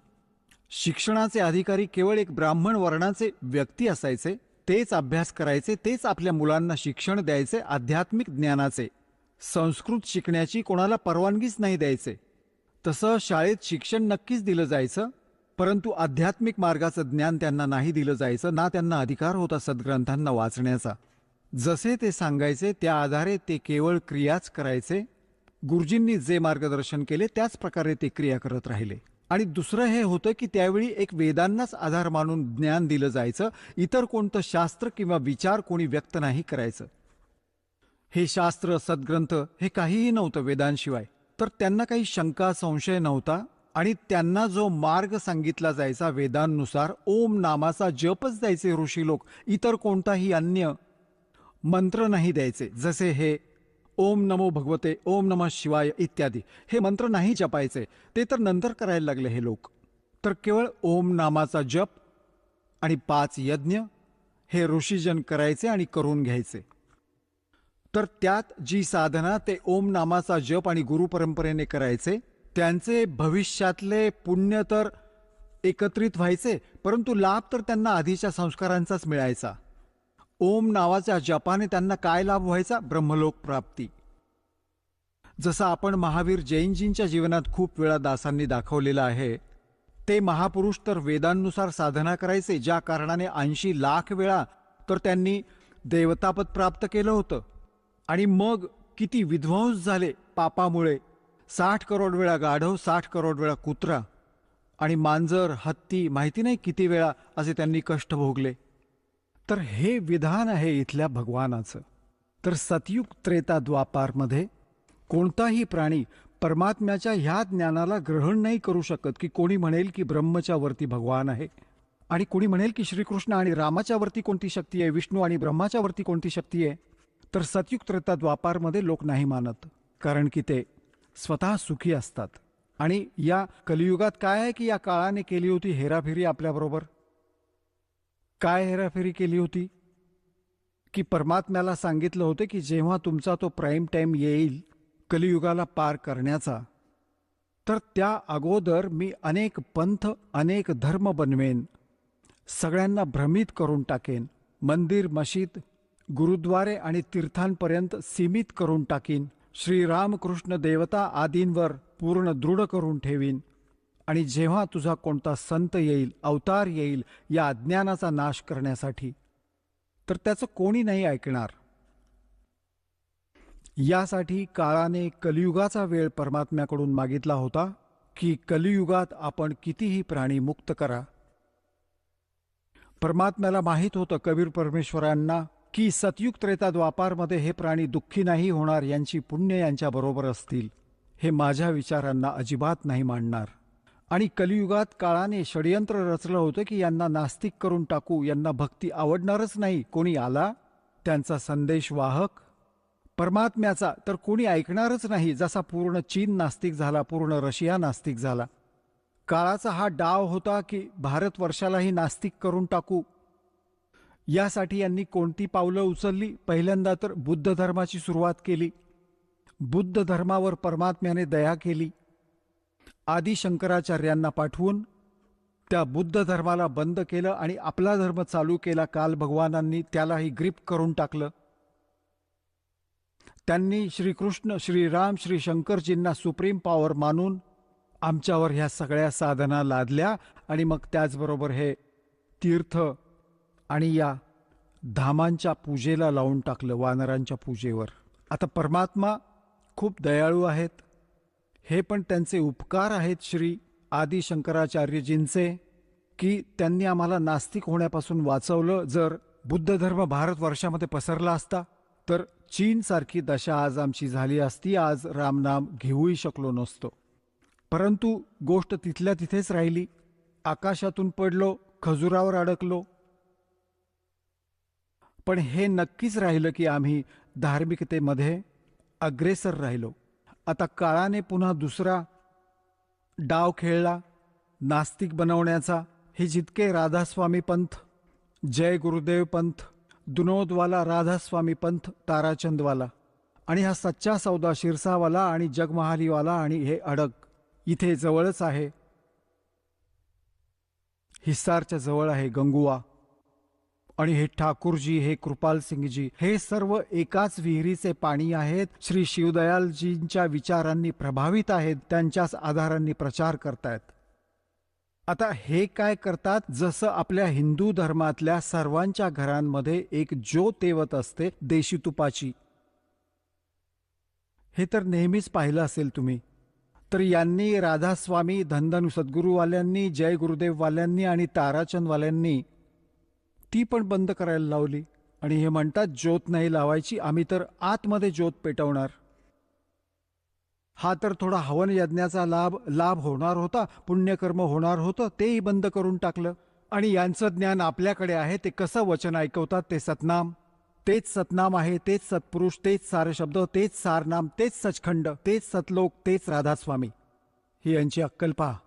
शिक्षणाचे अधिकारी केवळ एक ब्राह्मण वर्णाचे व्यक्ती असायचे. तेच अभ्यास करायचे, तेच आपल्या मुलांना शिक्षण द्यायचे आध्यात्मिक ज्ञानाचे. संस्कृत शिकण्याची कोणाला परवानगीच नाही द्यायचे. तसं शाळेत शिक्षण नक्कीच दिलं जायचं, परंतु आध्यात्मिक मार्गाचं ज्ञान त्यांना नाही दिलं जायचं. ना त्यांना अधिकार होता सद्ग्रंथांना वाचण्याचा. जसे ते सांगायचे त्या आधारे ते केवळ क्रियाच करायचे. गुरुजींनी जे मार्गदर्शन केले त्याच प्रकारे ते क्रिया करत राहिले. आणि दुसरं हे होतं की त्यावेळी एक वेदांनाच आधार मानून ज्ञान दिलं जायचं. इतर कोणतं शास्त्र किंवा विचार कोणी व्यक्त नाही करायचं. हे शास्त्र, सद्ग्रंथ हे काहीही नव्हतं वेदांशिवाय. तर त्यांना काही शंका, संशय नव्हता आणि त्यांना जो मार्ग सांगितला जायचा वेदांनुसार, ओम नामाचा जपच द्यायचे ऋषी लोक. इतर कोणताही अन्य मंत्र नाही द्यायचे. जसे हे ओम नमो भगवते, ओम नमः शिवाय इत्यादी हे मंत्र नाही जपायचे. ते तर नंतर करायला लागले हे लोक. तर केवळ ओम नामाचा जप आणि 5 यज्ञ हे ऋषीजन करायचे आणि करून घ्यायचे. तर त्यात जी साधना ते ओम नामाचा जप आणि गुरुपरंपरेने करायचे, त्यांचे भविष्यातले पुण्य तर एकत्रित व्हायचे, परंतु लाभ तर त्यांना आधीच्या संस्कारांचाच मिळायचा. ओम नावाच्या जपाने त्यांना काय लाभ व्हायचा? ब्रह्मलोक प्राप्ती. जसं आपण महावीर जैनजींच्या जीवनात खूप वेळा दासांनी दाखवलेलं आहे. ते महापुरुष तर वेदांनुसार साधना करायचे, ज्या कारणाने 80 लाख वेळा तर त्यांनी देवतापद प्राप्त केलं होतं. आणि मग किती विध्वंस झाले पापामुळे. 60 करोड वेळा गाढव, 60 करोड वेळा कुत्रा आणि मांजर, हत्ती, माहिती नाही किती वेळा असे त्यांनी कष्ट भोगले. तर हे विधान आहे इथल्या भगवानाचं. तर सतयुग, त्रेता, द्वापारमध्ये कोणताही प्राणी परमात्म्याच्या ह्या ज्ञानाला ग्रहण नाही करू शकत. की कोणी म्हणेल की ब्रह्मच्या वरती भगवान आहे आणि कोणी म्हणेल की श्रीकृष्ण आणि रामाच्या वरती कोणती शक्ती आहे, विष्णू आणि ब्रह्माच्या वरती कोणती शक्ती आहे. तर सतयुग, त्रेता, द्वापारमध्ये लोक नाही मानत, कारण की ते स्वतः सुखी असतात. आणि या कलियुगात काय आहे की या काळाने केली होती हेराफेरी आपल्याबरोबर. काय हेराफेरी केली होती की परमात्म्याला सांगितलं होतं की जेव्हा तुमचा तो प्राईम टाईम येईल, कलियुगाला पार करण्याचा, तर त्या अगोदर मी अनेक पंथ, अनेक धर्म बनवेन, सगळ्यांना भ्रमित करून टाकेन, मंदिर, मशीद, गुरुद्वारे आणि तीर्थांपर्यंत सीमित करून टाकीन, श्रीरामकृष्ण देवता आदींवर पूर्ण दृढ करून ठेवीन. आणि जेव्हा तुझा कोणता संत येईल, अवतार येईल या अज्ञानाचा नाश करण्यासाठी, तर त्याचं कोणी नाही ऐकणार. यासाठी काळाने कलियुगाचा वेळ परमात्म्याकडून मागितला होता की कलियुगात आपण कितीही प्राणी मुक्त करा. परमात्म्याला माहीत होतं, कबीर परमेश्वरांना, की सतयुग त्रेता द्वापारमध्ये हे प्राणी दुःखी नाही होणार, यांची पुण्य यांच्याबरोबर असतील. हे माझ्या विचारांना अजिबात नाही मानणार. आणि कलियुगात काळाने षडयंत्र रचलं होतं की यांना नास्तिक करून टाकू, यांना भक्ती आवडणारच नाही. कोणी आला त्यांचा संदेश वाहक परमात्म्याचा तर कोणी ऐकणारच नाही. जसा पूर्ण चीन नास्तिक झाला, पूर्ण रशिया नास्तिक झाला. काळाचा हा डाव होता की भारतवर्षालाही नास्तिक करून टाकू. यासाठी यांनी कोणती पावलं उचलली? पहिल्यांदा तर बुद्ध धर्माची सुरुवात केली. बुद्ध धर्मावर परमात्म्याने दया केली. आदि शंकराचार्यांना पाठवून त्या बुद्ध धर्माला बंद केलं आणि आपला धर्म चालू केला. काल भगवानांनी त्यालाही ग्रीप करून टाकलं. त्यांनी श्रीकृष्ण, श्रीराम, श्री शंकरजींना सुप्रीम पॉवर मानून आमच्यावर ह्या सगळ्या साधना लादल्या आणि मग त्याचबरोबर हे तीर्थ आणि या धामांच्या पूजेला लावून टाकलं, वानरांच्या पूजेवर. आता परमात्मा खूप दयाळू आहेत. हे पण त्यांचे उपकार आहेत श्री आदि शंकराचार्यजींचे, की त्यांनी आम्हाला नास्तिक होण्यापासून वाचवलं. जर बुद्ध धर्म भारतवर्षामध्ये पसरला असता तर चीनसारखी दशा आज आमची झाली असती. आज रामनाम घेऊही शकलो नसतो. परंतु गोष्ट तिथल्या तिथेच राहिली. आकाशातून पडलो, खजुरावर अडकलो. पण हे नक्कीच राहिलं की आम्ही धार्मिकतेमध्ये अग्रेसर राहिलो. आता काळाने पुन्हा दुसरा डाव खेळला, नास्तिक बनवण्याचा. हे जितके राधास्वामी पंथ, जय गुरुदेव पंथ, दुनोदवाला राधास्वामी पंथ, ताराचंदवाला, आणि हा सच्चा सौदा शिरसावाला आणि जगमहालीवाला आणि हे अडग इथे जवळच आहे. हिसारच्या जवळ आहे गंगुआ. आणि हे ठाकूरजी, हे कृपाल सिंगजी, हे सर्व एकाच विहिरीचे पाणी आहेत. श्री शिवदयालजींच्या विचारांनी प्रभावित आहेत, त्यांच्याच आधारांनी प्रचार करतायत. आता हे काय करतात? जसं आपल्या हिंदू धर्मातल्या सर्वांच्या घरांमध्ये एक ज्योत तेवत असते देशी तुपाची. हे तर नेहमीच पाहिलं असेल तुम्ही. तर यांनी राधास्वामी, धनधनु सद्गुरूवाल्यांनी, जय गुरुदेववाल्यांनी आणि ताराचंदवाल्यांनी ती पण बंद करायला लावली. आणि हे म्हणतात ज्योत नाही लावायची, आम्ही तर आतमध्ये ज्योत पेटवणार. हा तर थोडा हवन यज्ञाचा लाभ होणार होता, पुण्यकर्म होणार होतं, तेही बंद करून टाकलं. आणि यांचं ज्ञान आपल्याकडे आहे. ते कसं वचन ऐकवतात? ते सतनाम, तेच सतनाम आहे, तेच सत्पुरुष, तेच सारे शब्द, तेच सारनाम, तेच सचखंड, तेच सतलोक, तेच राधास्वामी. ही यांची अक्कल पहा.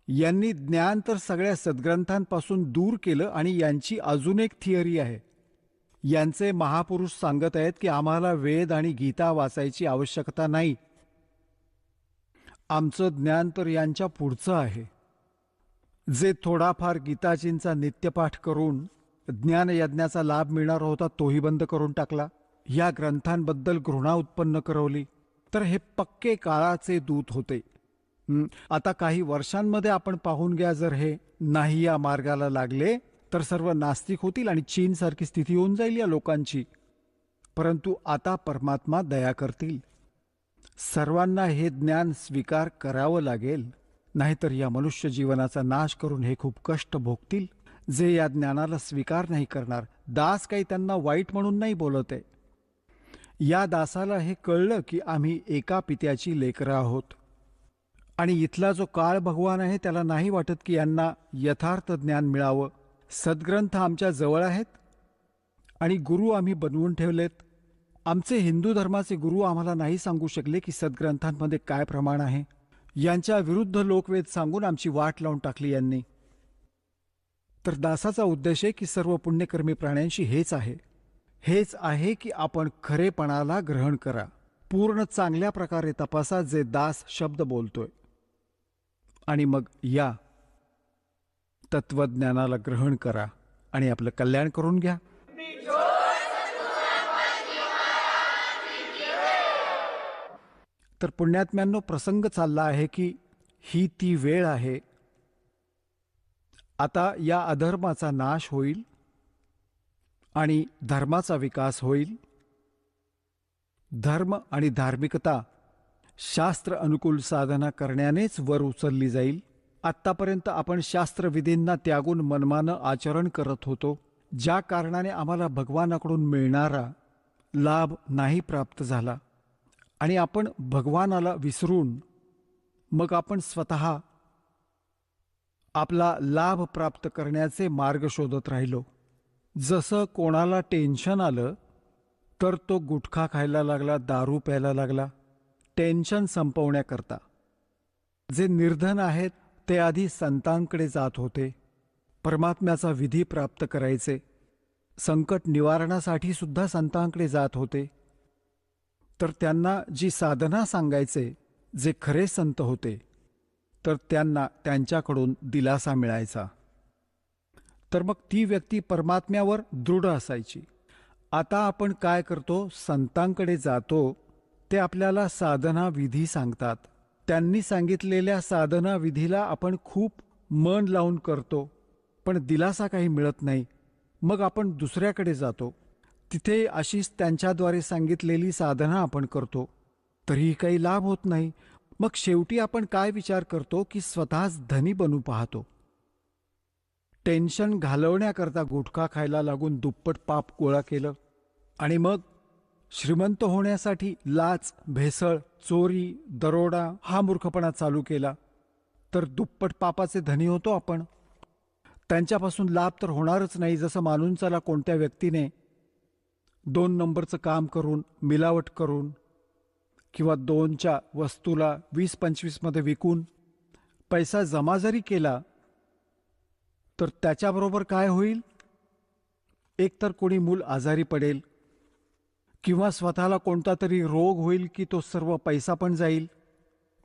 यांनी ज्ञान तर सगळ्या सद्ग्रंथांपासून दूर केलं. आणि यांची अजून एक थिअरी आहे. यांचे महापुरुष सांगत आहेत की आम्हाला वेद आणि गीता वाचायची आवश्यकता नाही. आमचं ज्ञान तर यांच्या पुढचं आहे. जे थोडाफार गीताजींचा नित्यपाठ करून ज्ञानयज्ञाचा लाभ मिळणार होता तोही बंद करून टाकला. या ग्रंथांबद्दल घृणा उत्पन्न करवली. तर हे पक्के काळाचे दूत होते. आता काही वर्षांमध्ये आपण पाहून घ्या, जर हे नाही या मार्गाला लागले तर सर्व नास्तिक होतील आणि चीनसारखी स्थिती होऊन जाईल या लोकांची. परंतु आता परमात्मा दया करतील. सर्वांना हे ज्ञान स्वीकार करावं लागेल, नाहीतर या मनुष्य जीवनाचा नाश करून हे खूप कष्ट भोगतील जे या ज्ञानाला स्वीकार नाही करणार. दास काही त्यांना वाईट म्हणून नाही बोलत आहे. या दासाला हे कळलं की आम्ही एका पित्याची लेकरं आहोत. आणि इथला जो काळ भगवान आहे त्याला नाही वाटत की यांना यथार्थ ज्ञान मिळावं. सद्ग्रंथ आमच्या जवळ आहेत आणि गुरु आम्ही बनवून ठेवलेत. आमचे हिंदू धर्माचे गुरु आम्हाला नाही सांगू शकले की सद्ग्रंथांमध्ये काय प्रमाण आहे. यांच्या विरुद्ध लोकवेद सांगून आमची वाट लावून टाकली यांनी. तर दासाचा उद्देश आहे की सर्व पुण्यकर्मी प्राण्यांशी हेच आहे की आपण खरेपणाला ग्रहण करा. पूर्ण चांगल्या प्रकारे तपासा जे दास शब्द बोलतोय, आणि मग या तत्वज्ञानाला ग्रहण करा आणि आपलं कल्याण करून घ्या. तर पुण्यात्म्यांनो, प्रसंग चालला आहे की ही ती वेळ आहे, आता या अधर्माचा नाश होईल आणि धर्माचा विकास होईल. धर्म आणि धार्मिकता शास्त्र अनुकूल साधना करण्यानेच वर उचलली जाईल. आत्तापर्यंत आपण शास्त्रविधींना त्यागून मनमानं आचरण करत होतो, ज्या कारणाने आम्हाला भगवानाकडून मिळणारा लाभ नाही प्राप्त झाला, आणि आपण भगवानाला विसरून मग आपण स्वतः आपला लाभ प्राप्त करण्याचे मार्ग शोधत राहिलो. जसं कोणाला टेन्शन आलं तर तो गुटखा खायला लागला, दारू प्यायला लागला, टेन्शन संपवण्याकरता. जे निर्धन आहेत ते आधी संतांकडे जात होते, परमात्म्याचा विधी प्राप्त करायचे, संकट निवारणासाठी सुद्धा संतांकडे जात होते. तर त्यांना जी साधना सांगायचे जे खरे संत होते, तर त्यांना त्यांच्याकडून दिलासा मिळायचा. तर मग ती व्यक्ती परमात्म्यावर दृढ असायची. आता आपण काय करतो, संतांकडे जातो, ते आपल्याला साधना विधी सांगतात. त्यांनी सांगितलेल्या साधना विधीला आपण खूप मन लावून करतो, पण दिलासा काही मिळत नाही. मग आपण दुसऱ्याकडे जातो, तिथे अशीच त्यांच्याद्वारे सांगितलेली साधना आपण करतो, तरीही काही लाभ होत नाही. मग शेवटी आपण काय विचार करतो की स्वतःच धनी बनू पाहतो. टेन्शन घालवण्याकरता गुटखा खायला लागून दुप्पट पाप गोळा केलं, आणि मग श्रीमंत होण्यासाठी लाच, भेसळ, चोरी, दरोडा हा मूर्खपणा चालू केला, तर दुप्पट पापाचे धनी होतो आपण. त्यांच्यापासून लाभ तर होणारच नाही. जसं मानून चला, कोणत्या व्यक्तीने 2 नंबरचं काम करून, मिलावट करून किंवा 2च्या वस्तूला 20-25 मध्ये विकून पैसा जमा जरी केला, तर त्याच्याबरोबर काय होईल? एकतर कोणी मूल आजारी पडेल, किंवा स्वतःला कोणता तरी रोग होईल की तो सर्व पैसा पण जाईल,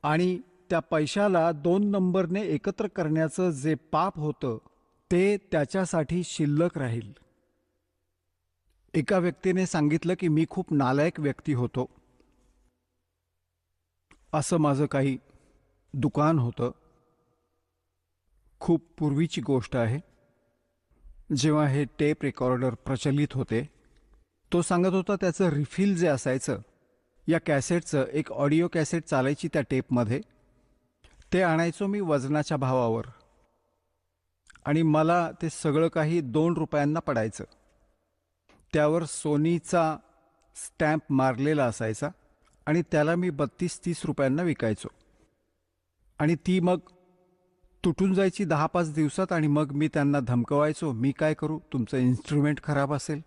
आणि त्या पैशाला 2 नंबरने एकत्र करण्याचं जे पाप होतं ते त्याच्यासाठी शिल्लक राहील. एका व्यक्तीने सांगितलं की मी खूप नालायक व्यक्ती होतो. असं माझं काही दुकान होतं. खूप पूर्वीची गोष्ट आहे, जेव्हा हे टेप रेकॉर्डर प्रचलित होते. तो सांगत होता त्याचं रिफिल जे असायचं, या कॅसेटचं एक ऑडिओ कॅसेट चालायची त्या टेपमध्ये, ते आणायचो मी वजनाच्या भावावर, आणि मला ते सगळं काही 2 रुपयांना पडायचं. त्यावर सोनीचा स्टॅम्प मारलेला असायचा, आणि त्याला मी 32-30 रुपयांना विकायचो. आणि ती मग तुटून जायची 10-5 दिवसात, आणि मग मी त्यांना धमकवायचो, मी काय करू, तुमचं इन्स्ट्रुमेंट खराब असेल.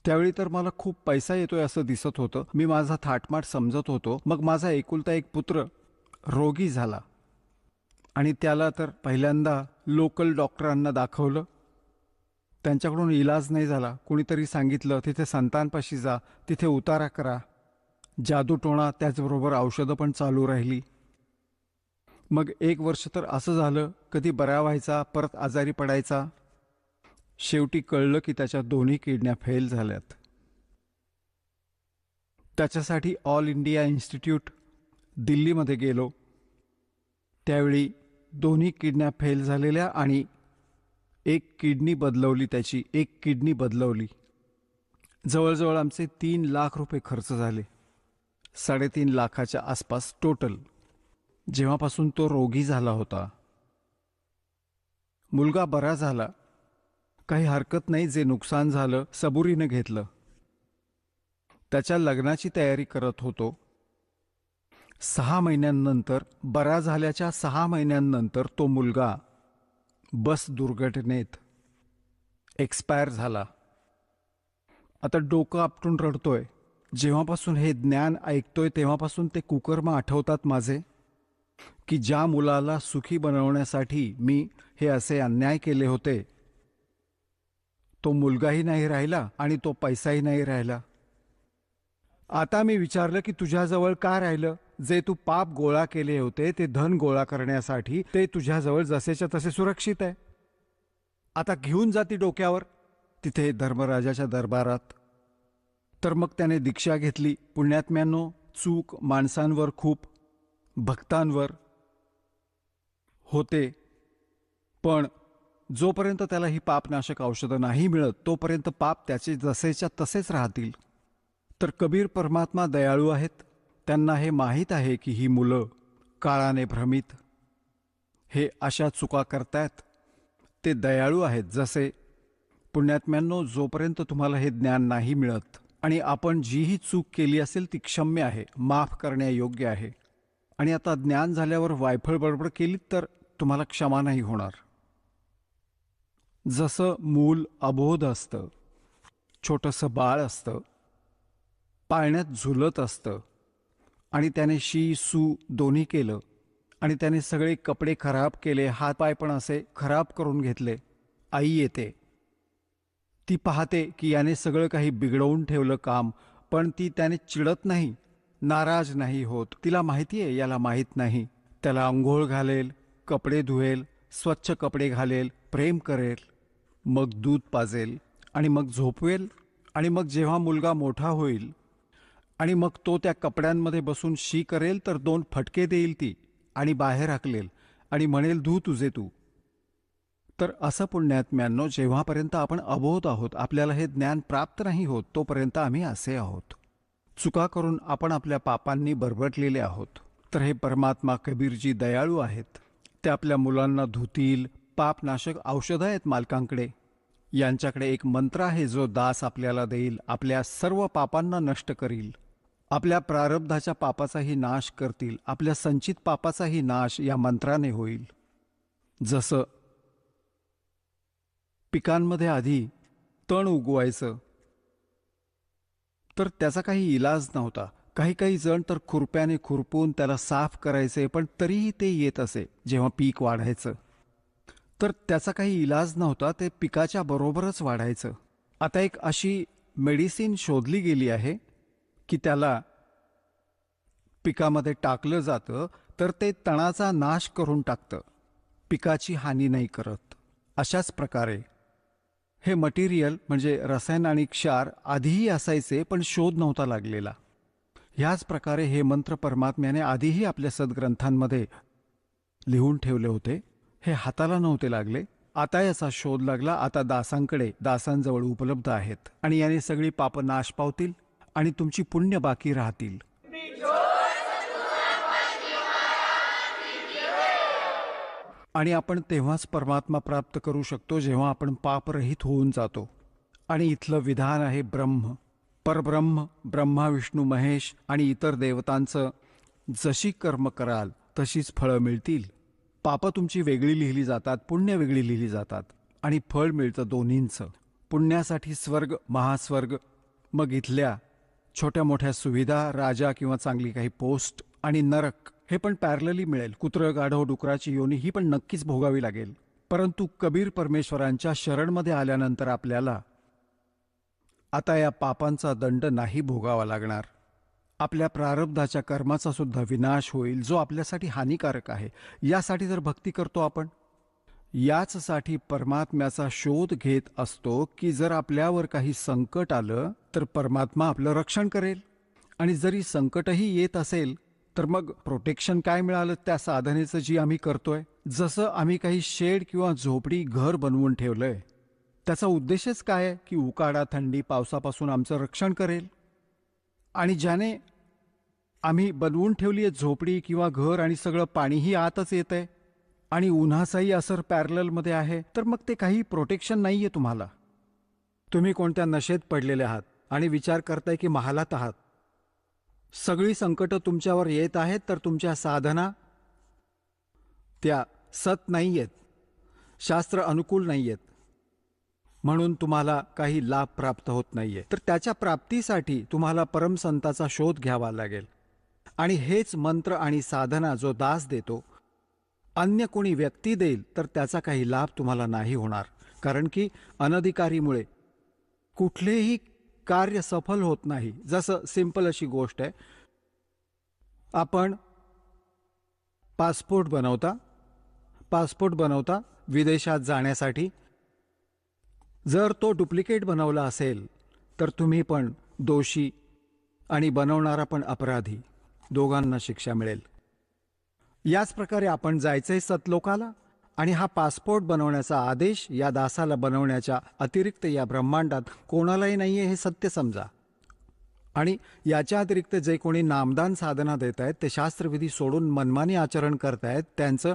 त्यावेळी तर मला खूप पैसा येतोय असं दिसत होतं. मी माझा थाटमाट समजत होतो. मग माझा एकुलता एक पुत्र रोगी झाला, आणि त्याला तर पहिल्यांदा लोकल डॉक्टरांना दाखवलं. त्यांच्याकडून इलाज नाही झाला. कुणीतरी सांगितलं तिथे संतांपाशी जा, तिथे उतारा करा. जादूटोणा, त्याचबरोबर औषधं पण चालू राहिली. मग 1 वर्ष तर असं झालं, कधी बरा व्हायचा, परत आजारी पडायचा. शेवटी कळलं की त्याच्या 2 किडन्या फेल झाल्यात. त्याच्यासाठी ऑल इंडिया इन्स्टिट्यूट दिल्लीमध्ये गेलो. त्यावेळी 2 किडन्या फेल झालेल्या, आणि 1 किडनी बदलवली, त्याची 1 किडनी बदलवली. जवळजवळ आमचे 3 लाख रुपये खर्च झाले. 3.5 लाखाच्या आसपास टोटल, जेव्हापासून तो रोगी झाला होता. मुलगा बरा झाला, काही हरकत नाही. जे नुकसान झालं सबुरीनं घेतलं. त्याच्या लग्नाची तयारी करत होतो. 6 महिन्यांनंतर, बरा झाल्याच्या 6 महिन्यांनंतर तो मुलगा बस दुर्घटनेत एक्सपायर झाला. आता डोकं आपटून रडतोय. जेव्हापासून हे ज्ञान ऐकतोय तेव्हापासून ते कुकर्म आठवतात माझे, की ज्या मुलाला सुखी बनवण्यासाठी मी हे असे अन्याय केले होते, तो मुलगाही नाही राहिला आणि तो पैसाही नाही राहिला. आता मी विचारलं की तुझ्याजवळ काय राहिलं? जे तू पाप गोळा केले होते ते धन गोळा करण्यासाठी ते तुझ्याजवळ जसेच्या तसे सुरक्षित आहे. आता घेऊन जा ती डोक्यावर तिथे धर्मराजाच्या दरबारात. तर मग त्याने दीक्षा घेतली. पुण्यात्म्यांनो, चूक माणसांवर खूप, भक्तांवर होते, पण जोपर्यंत त्याला ही पापनाशक औषधं नाही मिळत तोपर्यंत पाप त्याचे जसेच्या तसेच राहतील. तर कबीर परमात्मा दयाळू आहेत. त्यांना हे माहीत आहे की ही मुलं काळाने भ्रमित हे अशा चुका करतायत. ते दयाळू आहेत. जसे पुण्यात्म्यांनो, जोपर्यंत तुम्हाला हे ज्ञान नाही मिळत आणि आपण जीही चूक केली असेल ती क्षम्य आहे, माफ करण्यायोग्य आहे, आणि आता ज्ञान झाल्यावर वायफळ बडबड केली तर तुम्हाला क्षमा नाही होणार. जसं मूल अबोध असतं, छोटंसं बाळ असतं, पाळण्यात झुलत असतं आणि त्याने शी सू दोन्ही केलं आणि त्याने सगळे कपडे खराब केले, हात पाय पण असे खराब करून घेतले. आई येते, ती पाहते की याने सगळं काही बिघडवून ठेवलं काम, पण ती त्याने चिडत नाही, नाराज नाही होत. तिला माहिती आहे याला माहीत नाही. त्याला अंघोळ घालेल, कपडे धुवेल, स्वच्छ कपडे घालेल, प्रेम करेल, मग दूध पाजेल आणि मग झोपवेल. आणि मग जेव्हा मुलगा मोठा होईल आणि मग तो त्या कपड्यांमध्ये बसून शी करेल तर 2 फटके देईल ती आणि बाहेर हाकलेल आणि म्हणेल धू तुझे तू. तर असं पुण्यात्म्यांनो, जेव्हापर्यंत आपण अबोध आहोत, आपल्याला हे ज्ञान प्राप्त नाही होत, तोपर्यंत आम्ही असे आहोत. चुका करून आपण आपल्या पापांनी बरबटलेले आहोत. तर हे परमात्मा कबीरजी दयाळू आहेत. ते आपल्या मुलांना धुतील. पापनाशक औषधं आहेत मालकांकडे. यांच्याकडे एक मंत्र आहे जो दास आपल्याला देईल, आपल्या सर्व पापांना नष्ट करील, आपल्या प्रारब्धाच्या पापाचाही नाश करतील. आपल्या संचित पापाचाही नाश या मंत्राने होईल. जसं पिकांमध्ये आधी तण उगवायचं तर त्याचा काही इलाज नव्हता. काही जण तर खुरप्याने खुरपून त्याला साफ करायचे, पण तरीही ते येत असे. जेव्हा पीक वाढायचं तर त्याचा काही इलाज नव्हता, ते पिकाच्या बरोबरच वाढायचं. आता एक अशी मेडिसिन शोधली गेली आहे की त्याला पिकामध्ये टाकलं जातं तर ते तणाचा नाश करून टाकतं, पिकाची हानी नाही करत. अशाच प्रकारे हे मटेरियल म्हणजे रसायन आणि क्षार आधीही असायचे, पण शोध नव्हता लागलेला. ह्याच प्रकारे हे मंत्र परमात्म्याने आधीही आपल्या सद्ग्रंथांमध्ये लिहून ठेवले होते. हे हाताला नव्हते लागले. आता याचा शोध लागला. आता दासांजवळ उपलब्ध आहेत आणि याने सगळी पापं नाश पावतील आणि तुमची पुण्य बाकी राहतील. आणि आपण तेव्हाच परमात्मा प्राप्त करू शकतो जेव्हा आपण पापरहित होऊन जातो. आणि इथलं विधान आहे ब्रह्म, परब्रह्म, ब्रह्मा विष्णू महेश आणि इतर देवतांचं जशी कर्म कराल तशीच फळं मिळतील. पापं तुमची वेगळी लिहिली जातात, पुण्य वेगळी लिहिली जातात आणि फळ मिळतं दोन्हींचं. पुण्यासाठी स्वर्ग, महास्वर्ग, मग इथल्या छोट्या मोठ्या सुविधा, राजा किंवा चांगली काही पोस्ट, आणि नरक हे पण पॅरलली मिळेल. कुत्रं, गाढव, डुकराची योनी ही पण नक्कीच भोगावी लागेल. परंतु कबीर परमेश्वरांच्या शरणमध्ये आल्यानंतर आपल्याला आता या पापांचा दंड नाही भोगावा लागणार. आपल्या प्रारब्धाच्या कर्माचा सुद्धा विनाश होईल, जो आपल्यासाठी हानिकारक आहे. यासाठी जर भक्ती करतो आपण, याचसाठी परमात्म्याचा शोध घेत असतो की जर आपल्यावर काही संकट आलं तर परमात्मा आपलं रक्षण करेल. आणि जरी संकटही येत असेल तर मग प्रोटेक्शन काय मिळालं त्या साधनेचं जी आम्ही करतोय. जसं आम्ही काही शेड किंवा झोपडी, घर बनवून ठेवलंय, त्याचा उद्देशच काय आहे की उकाडा, थंडी, पावसापासून आमचं रक्षण करेल. आणि ज्याने आम्ही बनवून ठेवली आहे झोपडी किंवा घर आणि सगळं पाणीही आतच येत आहे आणि उन्हाचाही असर पॅरललमध्ये आहे, तर मग ते काही प्रोटेक्शन नाही आहे तुम्हाला. तुम्ही कोणत्या नशेत पडलेले आहात आणि विचार करताय की महालात आहात. सगळी संकटं तुमच्यावर येत आहेत तर तुमच्या साधना त्या सत नाही आहेत, शास्त्र अनुकूल नाही आहेत, म्हणून तुम्हाला काही लाभ प्राप्त होत नाहीये. तर त्याच्या प्राप्तीसाठी तुम्हाला परमसंताचा शोध घ्यावा लागेल. आणि हेच मंत्र आणि साधना जो दास देतो, अन्य कोणी व्यक्ती देईल तर त्याचा काही लाभ तुम्हाला नाही होणार. कारण की अनधिकारीमुळे कुठलेही कार्य सफल होत नाही. जसं सिंपल अशी गोष्ट आहे, आपण पासपोर्ट बनवता विदेशात जाण्यासाठी. जर तो डुप्लिकेट बनवला असेल तर तुम्ही पण दोषी आणि बनवणारा पण अपराधी, दोघांना शिक्षा मिळेल. याच प्रकारे आपण जायचंय सतलोकाला, आणि हा पासपोर्ट बनवण्याचा आदेश या दासाला बनवण्याच्या अतिरिक्त या ब्रह्मांडात कोणालाही नाहीये, हे सत्य समजा. आणि याच्या अतिरिक्त जे कोणी नामदान साधना देत आहेत ते शास्त्रविधी सोडून मनमानी आचरण करतायत त्यांचं,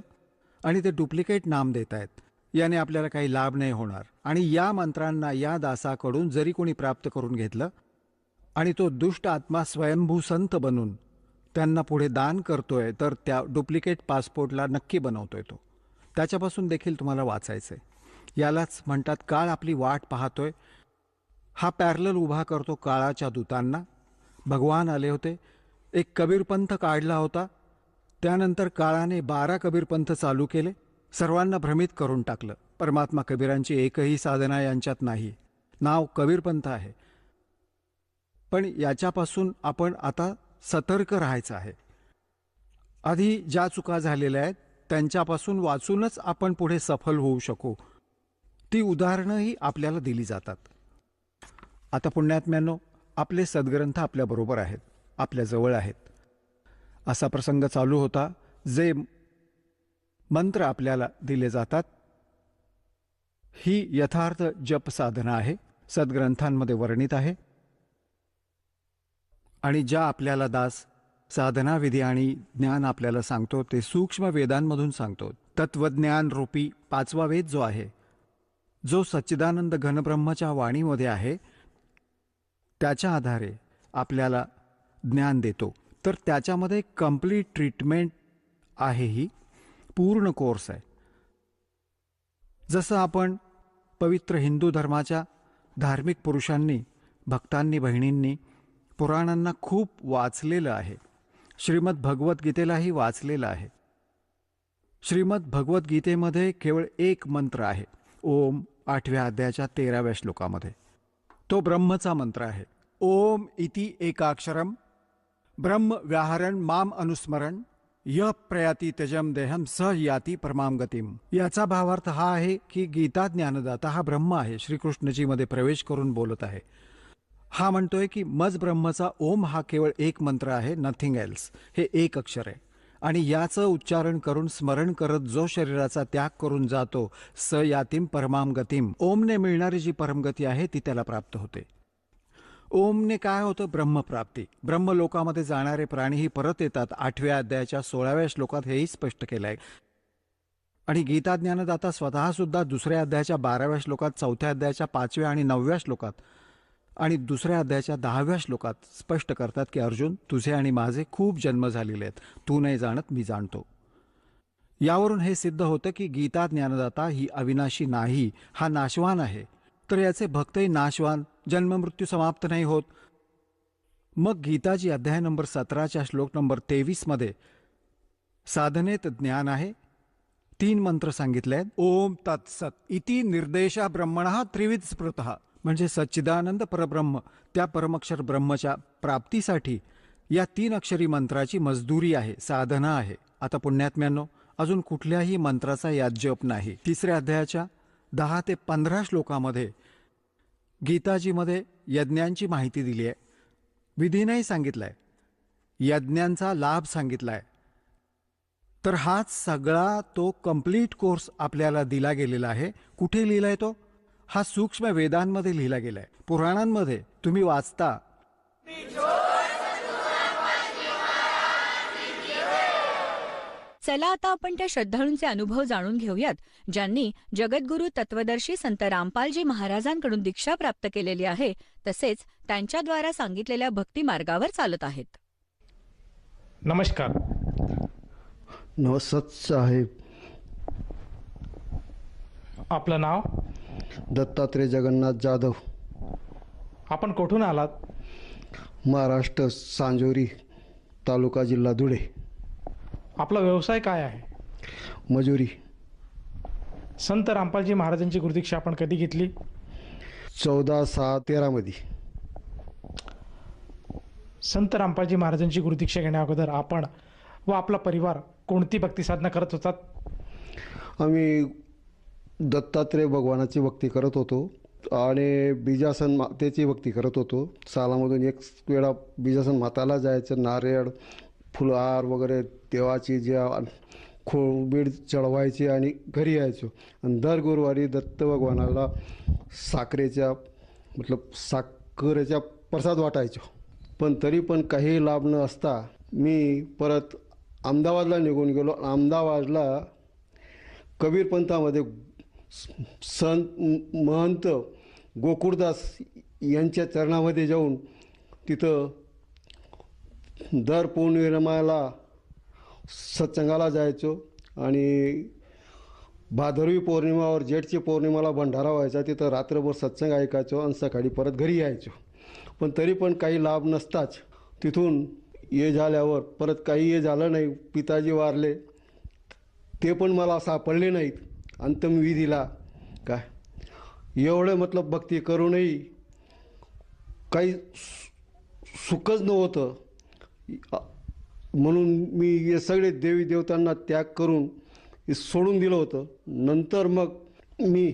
आणि ते डुप्लिकेट नाम देत आहेत. याने आपल्याला काही लाभ नाही होणार. आणि या मंत्रांना या दासाकडून जरी कोणी प्राप्त करून घेतलं आणि तो दुष्ट आत्मा स्वयंभू संत बनून त्यांना पुढे दान करतोय, तर त्या डुप्लिकेट पासपोर्टला नक्की बनवतोय तो. त्याच्यापासून देखील तुम्हाला वाचायचंय. यालाच म्हणतात काळ आपली वाट पाहतोय. हा पॅरलल उभा करतो काळाच्या दूतांना. भगवान आले होते, एक कबीरपंथ काढला होता, त्यानंतर काळाने 12 कबीरपंथ चालू केले, सर्वांना भ्रमित करून टाकलं. परमात्मा कबीरांची एकही साधना यांच्यात नाही, नाव कबीरपंथ आहे. पण याच्यापासून आपण आता सतर्क राहायचं आहे. आधी ज्या चुका झालेल्या आहेत त्यांच्यापासून वाचूनच आपण पुढे सफल होऊ शकू. ती उदाहरणंही आपल्याला दिली जातात. आता पुण्यात्म्यांनो, आपले सद्ग्रंथ आपल्याबरोबर आहेत, आपल्याजवळ आहेत. असा प्रसंग चालू होता. जे मंत्र आपल्याला दिले जातात ही यथार्थ जप साधना आहे, सद्ग्रंथांमध्ये वर्णित आहे. आणि ज्या आपल्याला दास साधनाविधी आणि ज्ञान आपल्याला सांगतो ते सूक्ष्म वेदांमधून सांगतो. तत्वज्ञान रूपी 5वा वेद जो आहे, जो सच्चिदानंद घनब्रह्मच्या वाणीमध्ये आहे, त्याच्या आधारे आपल्याला ज्ञान देतो. तर त्याच्यामध्ये कंप्लीट ट्रीटमेंट आहे, ही पूर्ण कोर्स आहे. जसं आपण पवित्र हिंदू धर्माच्या धार्मिक पुरुषांनी, भक्तांनी, बहिणींनी पुराणांना खूप वाचलेलं आहे. श्रीमद भगवद्गीतेलाही वाचलेलं आहे. श्रीमद भगवद्गीतेमध्ये केवळ एक मंत्र आहे, ओम, 8व्या अध्यायाच्या 13व्या श्लोकामध्ये. तो ब्रह्मचा मंत्र आहे. ओम इति एकाक्षरम ब्रह्म व्याहरण माम अनुस्मरण य प्रयाती त्यजम देहम स याती परमाम गतिम. याचा भावार्थ हा आहे की गीता ज्ञानदाता हा ब्रह्म आहे, श्रीकृष्णजीमध्ये प्रवेश करून बोलत आहे. हा म्हणतोय की मज ब्रह्मचा ओम हा केवळ एक मंत्र आहे, नथिंग एल्स. हे एक अक्षर आहे. आणि याचं उच्चारण करून स्मरण करत जो शरीराचा त्याग करून जातो, स यातीम परमाम गतिम, ओमने मिळणारी जी परमगती आहे ती त्याला प्राप्त होते. ओमने काय होतं? ब्रह्मप्राप्ती. ब्रह्मलोकामध्ये जाणारे प्राणीही परत येतात. 8व्या अध्यायाच्या 16व्या श्लोकात हेही स्पष्ट केलं आहे. आणि गीता ज्ञानदाता स्वतः सुद्धा 2ऱ्या अध्यायाच्या 12व्या श्लोकात, 4थ्या अध्यायाच्या 5व्या आणि 9व्या श्लोकात आणि 2ऱ्या अध्यायाच्या 10व्या श्लोकात स्पष्ट करतात की अर्जुन, तुझे आणि माझे खूप जन्म झालेले आहेत, तू नाही जाणत, मी जाणतो. यावरून हे सिद्ध होतं की गीता ज्ञानदाता ही अविनाशी नाही, हा नाशवान आहे. तर याचे भक्तही नाशवान, जन्ममृत्यू समाप्त नाही होत. मग गीताजी अध्याय नंबर 17च्या श्लोक नंबर 23मध्ये साधनेत ज्ञान आहे. 3 मंत्र सांगितले आहेत. ओम तत्सत इति निर्देशा ब्रह्मणः त्रिविध स्मृतः, म्हणजे सच्चिदानंद परब्रह्म, त्या परमक्षर ब्रह्मच्या प्राप्तीसाठी या 3 अक्षरी मंत्राची मजदुरी आहे, साधना आहे. आता पुण्यात्म्यांनो, अजून कुठल्याही मंत्राचा यात जप नाही. 3ऱ्या अध्यायाच्या 10 ते 15 श्लोकामध्ये गीताजीमध्ये यज्ञांची माहिती दिली आहे, विधीनही सांगितलाय, यज्ञांचा लाभ सांगितलाय. तर हाच सगळा तो कंप्लीट कोर्स आपल्याला दिला गेलेला आहे. कुठे लिहिलाय तो? हा सूक्ष्म वेदांमध्ये लिहिला गेलाय. पुराणांमध्ये तुम्ही वाचता. चला आता आपण त्या श्रद्धाळूंचे अनुभव जाणून घेऊयात, ज्यांनी जगद्गुरू तत्वदर्शी संत रामपालजी महाराजांकडून दीक्षा प्राप्त केलेली आहे, तसेच त्यांच्याद्वारा सांगितलेल्या भक्ती मार्गावर चालत आहेत. नमस्कार. नमस्कार साहेब. आपलं नाव? दत्तात्रय जगन्नाथ जाधव. आपण कुठून आलात? महाराष्ट्र, सांजोरी तालुका, जिल्हा धुळे. आपला व्यवसाय काय आहे? मजुरी. संत रामपालजी महाराजांची गुरुदीक्षा आपण कधी घेतली? 14/6/13 मध्ये. संत रामपालजी महाराजांची गुरुदीक्षा घेण्या अगोदर आपण व आपला परिवार कोणती भक्ती साधना करत होतात? आम्ही दत्तात्रय भगवानाची भक्ती करत होतो आणि बीजासन मातेची भक्ती करत होतो. सालामधून एक वेळा बीजासन माताला जायचं, नारळ फुलहार वगैरे देवाची ज्या खोबीड चढवायची आणि घरी यायचो. आणि दर गुरुवारी दत्त भगवानाला साखरेच्या प्रसाद वाटायचो. पण तरी पण काही लाभ न असता मी परत अहमदाबादला निघून गेलो. अहमदाबादला कबीरपंथामध्ये संत महंत गोकुळदास यांच्या चरणामध्ये जाऊन तिथं दर पौर्णिमेला सत्संगाला जायचो. आणि भादरवी पौर्णिमावर जेठची पौर्णिमाला भंडारा व्हायचा, तिथं रात्रभर सत्संग ऐकायचो आणि सकाळी परत घरी यायचो. पण तरी पण काही लाभ नसताच तिथून ये झाल्यावर परत काही हे झालं नाही. पिताजी वारले, ते पण मला सापडले नाहीत अंत्यविधीला. काय एवढं भक्ती करूनही काही सुखच नव्हतं. म्हणून मी हे सगळे देवी देवतांना त्याग करून हे सोडून दिलं होतं. नंतर मग मी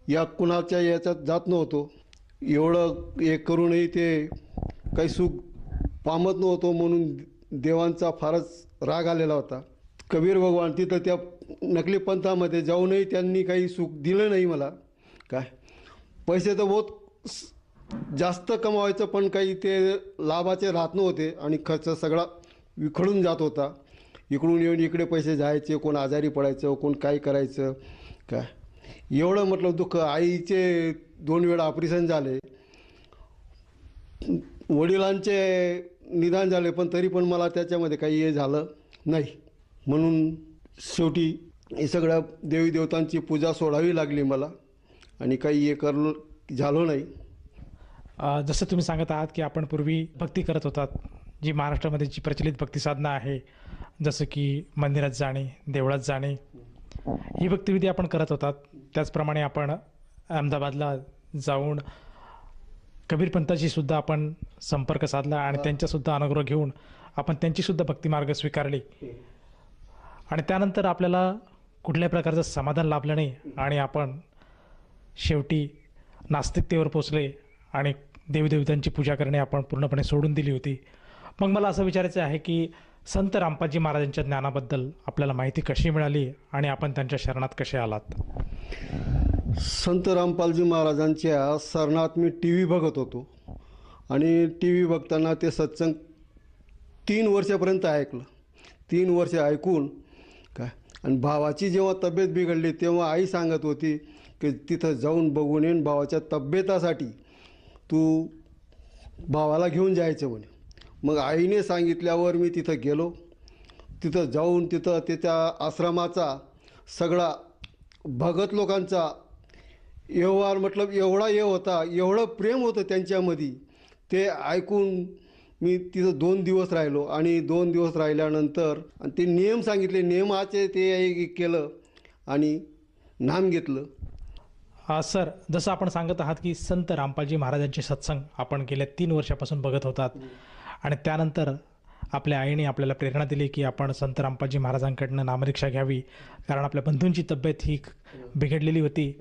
या कुणाच्या याच्यात जात नव्हतो. एवढं हे करूनही ते काही सुख पामत नव्हतो, म्हणून देवांचा फारच राग आलेला होता. कबीर भगवान तिथं त्या नकली पंथामध्ये जाऊनही त्यांनी काही सुख दिलं नाही मला. काय पैसे तर बहुत जास्त कमवायचं, पण काही ते लाभाचे राहत नव्हते आणि खर्च सगळा विखळून जात होता. इकडून येऊन इकडे पैसे जायचे, कोण आजारी पडायचं, कोण काय करायचं. काय एवढं दुःख. आईचे 2 वेळा ऑपरेशन झाले, वडिलांचे निदान झाले, पण तरी पण मला त्याच्यामध्ये काही हे झालं नाही. म्हणून शेवटी हे सगळ्या देवी देवतांची पूजा सोडावी लागली मला आणि काही हे झालं नाही. जसं तुम्ही सांगत आहात की आपण पूर्वी भक्ती करत होतात, जी महाराष्ट्रामध्ये जी प्रचलित भक्ती साधना आहे, जसं की मंदिरात जाणे, देवळात जाणे, ही भक्तिविधी आपण करत होतात. त्याचप्रमाणे आपण अहमदाबादला जाऊन कबीरपंथाशी सुद्धा आपण संपर्क साधला आणि त्यांचासुद्धा अनुग्रह घेऊन आपण त्यांचीसुद्धा भक्तिमार्ग स्वीकारली. आणि त्यानंतर आपल्याला कुठल्याही प्रकारचं समाधान लाभलं नाही आणि आपण शेवटी नास्तिकतेवर पोचले आणि देवीदेवतांची पूजा करणे आपण पूर्णपणे सोडून दिली होती. मग मला असं विचारायचं आहे की संत रामपालजी महाराजांच्या ज्ञानाबद्दल आपल्याला माहिती कशी मिळाली आणि आपण त्यांच्या शरणात कसे आलात? संत रामपालजी महाराजांच्या शरणात मी टी व्ही बघत होतो आणि टी व्ही बघताना ते सत्संग 3 वर्षापर्यंत ऐकलं. 3 वर्ष ऐकून काय आणि भावाची जेव्हा तब्येत बिघडली तेव्हा आई सांगत होती की तिथं जाऊन बघून येईन, भावाच्या तब्येतासाठी तू भावाला घेऊन जायचं म्हणे. मग आईने सांगितल्यावर मी तिथं गेलो. तिथं जाऊन तिथं त्याच्या आश्रमाचा सगळा भगत लोकांचा व्यवहार एवढा हे होता, एवढं प्रेम होतं त्यांच्यामध्ये. ते ऐकून मी तिथं 2 दिवस राहिलो आणि 2 दिवस राहिल्यानंतर आणि ते नियम सांगितले, नियमाचे ते केलं आणि नाम घेतलं. सर, जसं आपण सांगत आहात की संत रामपालजी महाराजांचे सत्संग आपण गेल्या 3 वर्षापासून बघत होतात आणि त्यानंतर आपल्या आईने आपल्याला प्रेरणा दिली की आपण संत रामपालजी महाराजांकडनं नामदीक्षा घ्यावी, कारण आपल्या बंधूंची तब्येत ही बिघडलेली होती.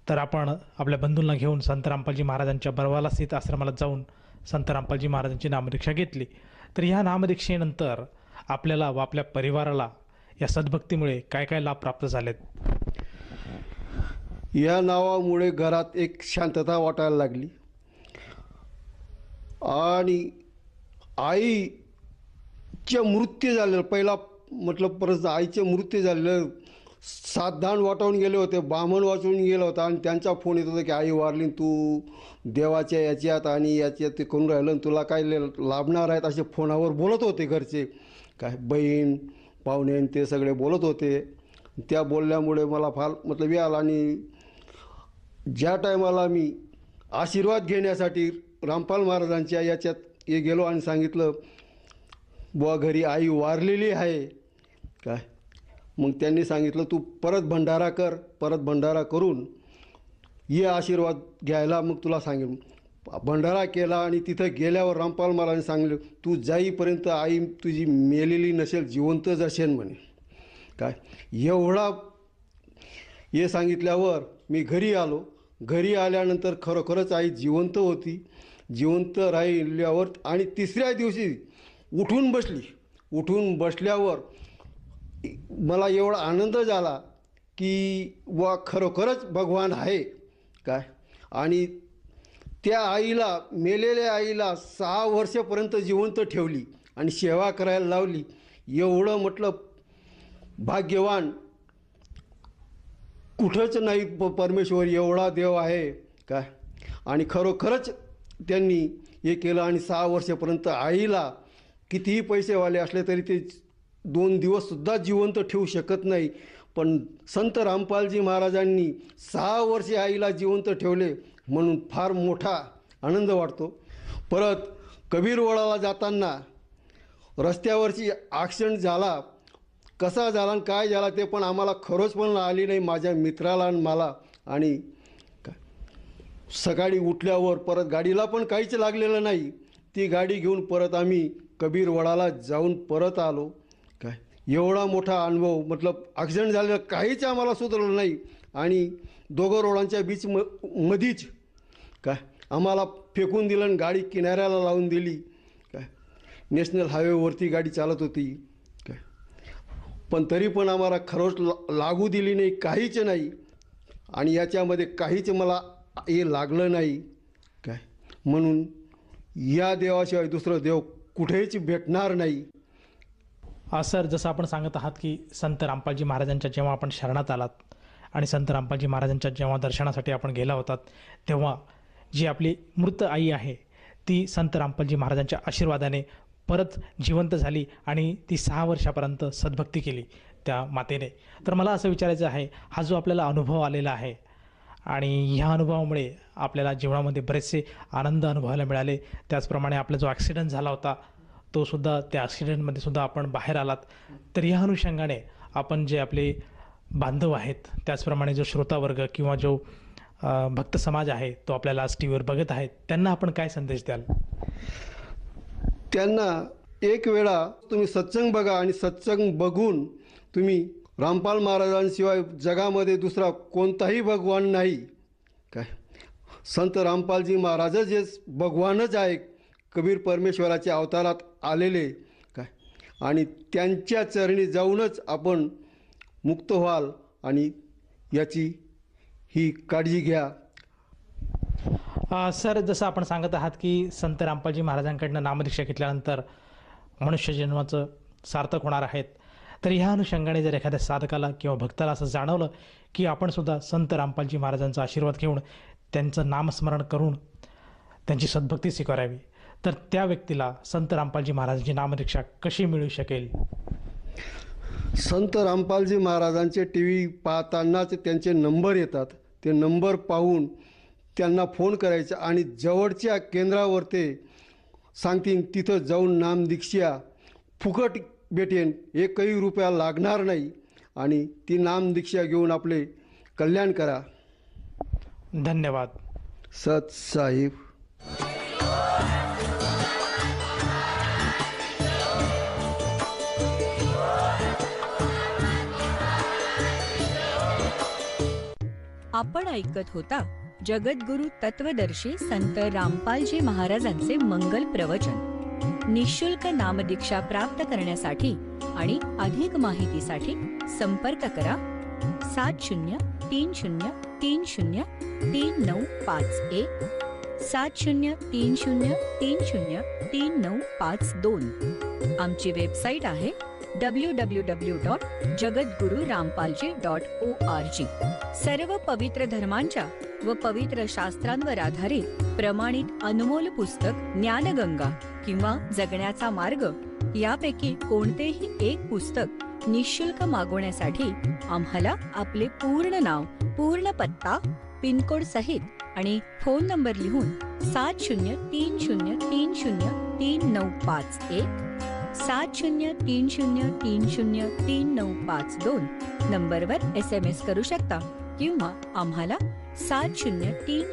तर आपण आपल्या बंधूंना घेऊन संत रामपालजी महाराजांच्या बरवाला स्थित आश्रमाला जाऊन संत रामपालजी महाराजांची नामदीक्षा घेतली. तर ह्या नामदीक्षेनंतर आपल्याला व आपल्या परिवाराला या सद्भक्तीमुळे काय काय लाभ प्राप्त झालेत? या नावामुळे घरात एक शांतता वाटायला लागली आणि आईचे मृत्यू झालेलं पहिला परत आईचे मृत्यू झालेलं 7 दान वाटावून गेले होते, बामण वाचून गेला होता आणि त्यांचा फोन येत होता की आई वारली, तू देवाच्या याच्यात आणि याच्यात ते करून राहिलं, तुला काय लाभणार आहेत असे फोनावर बोलत होते घरचे. काय बहीण पाहुणे ते सगळे बोलत होते. त्या बोलल्यामुळे मला फार हे आलं आणि ज्या टायमाला मी आशीर्वाद घेण्यासाठी रामपाल महाराजांच्या याच्यात हे गेलो आणि सांगितलं बुवा घरी आई वारलेली आहे काय, मग त्यांनी सांगितलं तू परत भंडारा कर, परत भंडारा करून ये आशीर्वाद घ्यायला, मग तुला सांगेन. भंडारा केला आणि तिथं गेल्यावर रामपाल महाराजांनी सांगितलं, तू जाईपर्यंत आई तुझी मेलेली नसेल, जिवंतच असेल म्हणे. काय एवढा हे सांगितल्यावर मी घरी आलो. घरी आल्यानंतर खरोखरच आई जिवंत होती. जिवंत राहिल्यावर आणि तिसऱ्या दिवशी उठून बसली. उठून बसल्यावर मला एवढा आनंद झाला की वा खरोखरच भगवान आहे काय. आणि त्या आईला, मेलेल्या आईला 6 वर्षापर्यंत जिवंत ठेवली आणि सेवा करायला लावली. एवढं म्हटलं भाग्यवान कुठंच नाही. परमेश्वर एवढा देव आहे काय. आणि खरोखरच त्यांनी हे केलं. आणि 6 वर्षापर्यंत आईला कितीही पैसेवाले असले तरी ते 2 दिवससुद्धा जिवंत ठेवू शकत नाही. पण संत रामपालजी महाराजांनी 6 वर्षे आईला जिवंत ठेवले म्हणून फार मोठा आनंद वाटतो. परत कबीरवडाला जाताना रस्त्यावरची ॲक्सिडेंट झाला. कसा झाला आणि काय झाला ते पण आम्हाला खरंच पण आली नाही, माझ्या मित्राला आणि मला. आणि सकाळी उठल्यावर परत गाडीला पण काहीच लागलेलं नाही. ती गाडी घेऊन परत आम्ही कबीरवडाला जाऊन परत आलो. काय एवढा मोठा अनुभव, मतलब ॲक्सिडेंट झालेलं काहीच आम्हाला सुचलं नाही. आणि दोघं रोडांच्या मधीच काय आम्हाला फेकून दिलं आणि गाडी किनाऱ्याला लावून दिली. काय नॅशनल हायवेवरती गाडी चालत होती. काय पण तरी पण आम्हाला खरंच लागू दिली नाही, काहीच नाही. आणि याच्यामध्ये काहीच मला हे लागलं नाही. काय म्हणून या देवाशिवाय दुसरं देव कुठेच भेटणार नाही. सर, जसं आपण सांगत आहात की संत रामपालजी महाराजांच्या जेव्हा आपण शरणात आलात आणि संत रामपालजी महाराजांच्या जेव्हा दर्शनासाठी आपण गेला होतात, तेव्हा जी आपली मृत आई आहे ती संत रामपालजी महाराजांच्या आशीर्वादाने परत जिवंत झाली आणि ती 6 वर्षापर्यंत सद्भक्ती केली त्या मातेने. तर मला असं विचारायचं आहे, हा जो आपल्याला अनुभव आलेला आहे आणि ह्या अनुभवामुळे आपल्याला जीवनामध्ये बरेचसे आनंद अनुभवायला मिळाले. त्याचप्रमाणे आपला जो ॲक्सिडेंट झाला होता तो सुद्धा, त्या ॲक्सिडेंटमध्ये सुद्धा आपण बाहेर आलात. तर ह्या अनुषंगाने आपण जे आपले बांधव आहेत, त्याचप्रमाणे जो श्रोतावर्ग किंवा जो भक्त समाज आहे तो आपल्याला आज टी व्हीवर बघत आहेत, त्यांना आपण काय संदेश द्याल? त्यांना एक वेळा तुम्ही सत्संग बघा आणि सत्संग बघून तुम्ही रामपाल महाराजांशिवाय जगामध्ये दुसरा कोणताही भगवान नाही. काय संत रामपालजी महाराज जे भगवानच आहे, कबीर परमेश्वराच्या अवतारात आलेले. काय आणि त्यांच्या चरणी जाऊनच आपण मुक्त व्हाल आणि याची ही काळजी घ्या. सर, जसं आपण सांगत आहात की संत रामपालजी महाराजांकडनं नामदीक्षा घेतल्यानंतर मनुष्य जन्माचं सार्थक होणार आहेत. तर ह्या अनुषंगाने जर एखाद्या साधकाला किंवा भक्ताला असं जाणवलं की आपण सुद्धा संत रामपालजी महाराजांचा आशीर्वाद घेऊन त्यांचं नामस्मरण करून त्यांची सद्भक्ती स्वीकारावी, तर त्या व्यक्तीला संत रामपालजी महाराजांची नामदीक्षा कशी मिळू शकेल? संत रामपालजी महाराजांचे टी व्ही पाहतानाच त्यांचे नंबर येतात. ते नंबर पाहून त्यांना फोन करायचा आणि जवळच्या केंद्रावर ते सांगतील, तिथं जाऊन नामदीक्षा फुकट भेटेन, 1ही रुपया लागणार नाही. आणि ती नामदीक्षा घेऊन आपले कल्याण करा. धन्यवाद. सत साहेब. आपण ऐकत होता जगद्गुरु तत्वदर्शी संत रामपालजी महाराजांचे मंगल प्रवचन. निःशुल्क नामदीक्षा प्राप्त करण्यासाठी आणि अधिक माहितीसाठी संपर्क करा 7030303951 7030303952. आमची वेबसाईट आहे www.jagadgururampalji.org. सर्व पवित्र धर्मांच्या व पवित्र शास्त्रांवर आधारित प्रमाणित अनमोल पुस्तक ज्ञानगंगा किंवा जगण्याचा मार्ग यापैकी कोणतेही एक पुस्तक निःशुल्क मागवण्यासाठी आम्हाला आपले पूर्ण नाव, पूर्ण पत्ता, पिनकोड सहित आणि फोन नंबर लिहून 7030303951 7030303952 नंबरवर SMS करू शकता किंवा आम्हाला 703030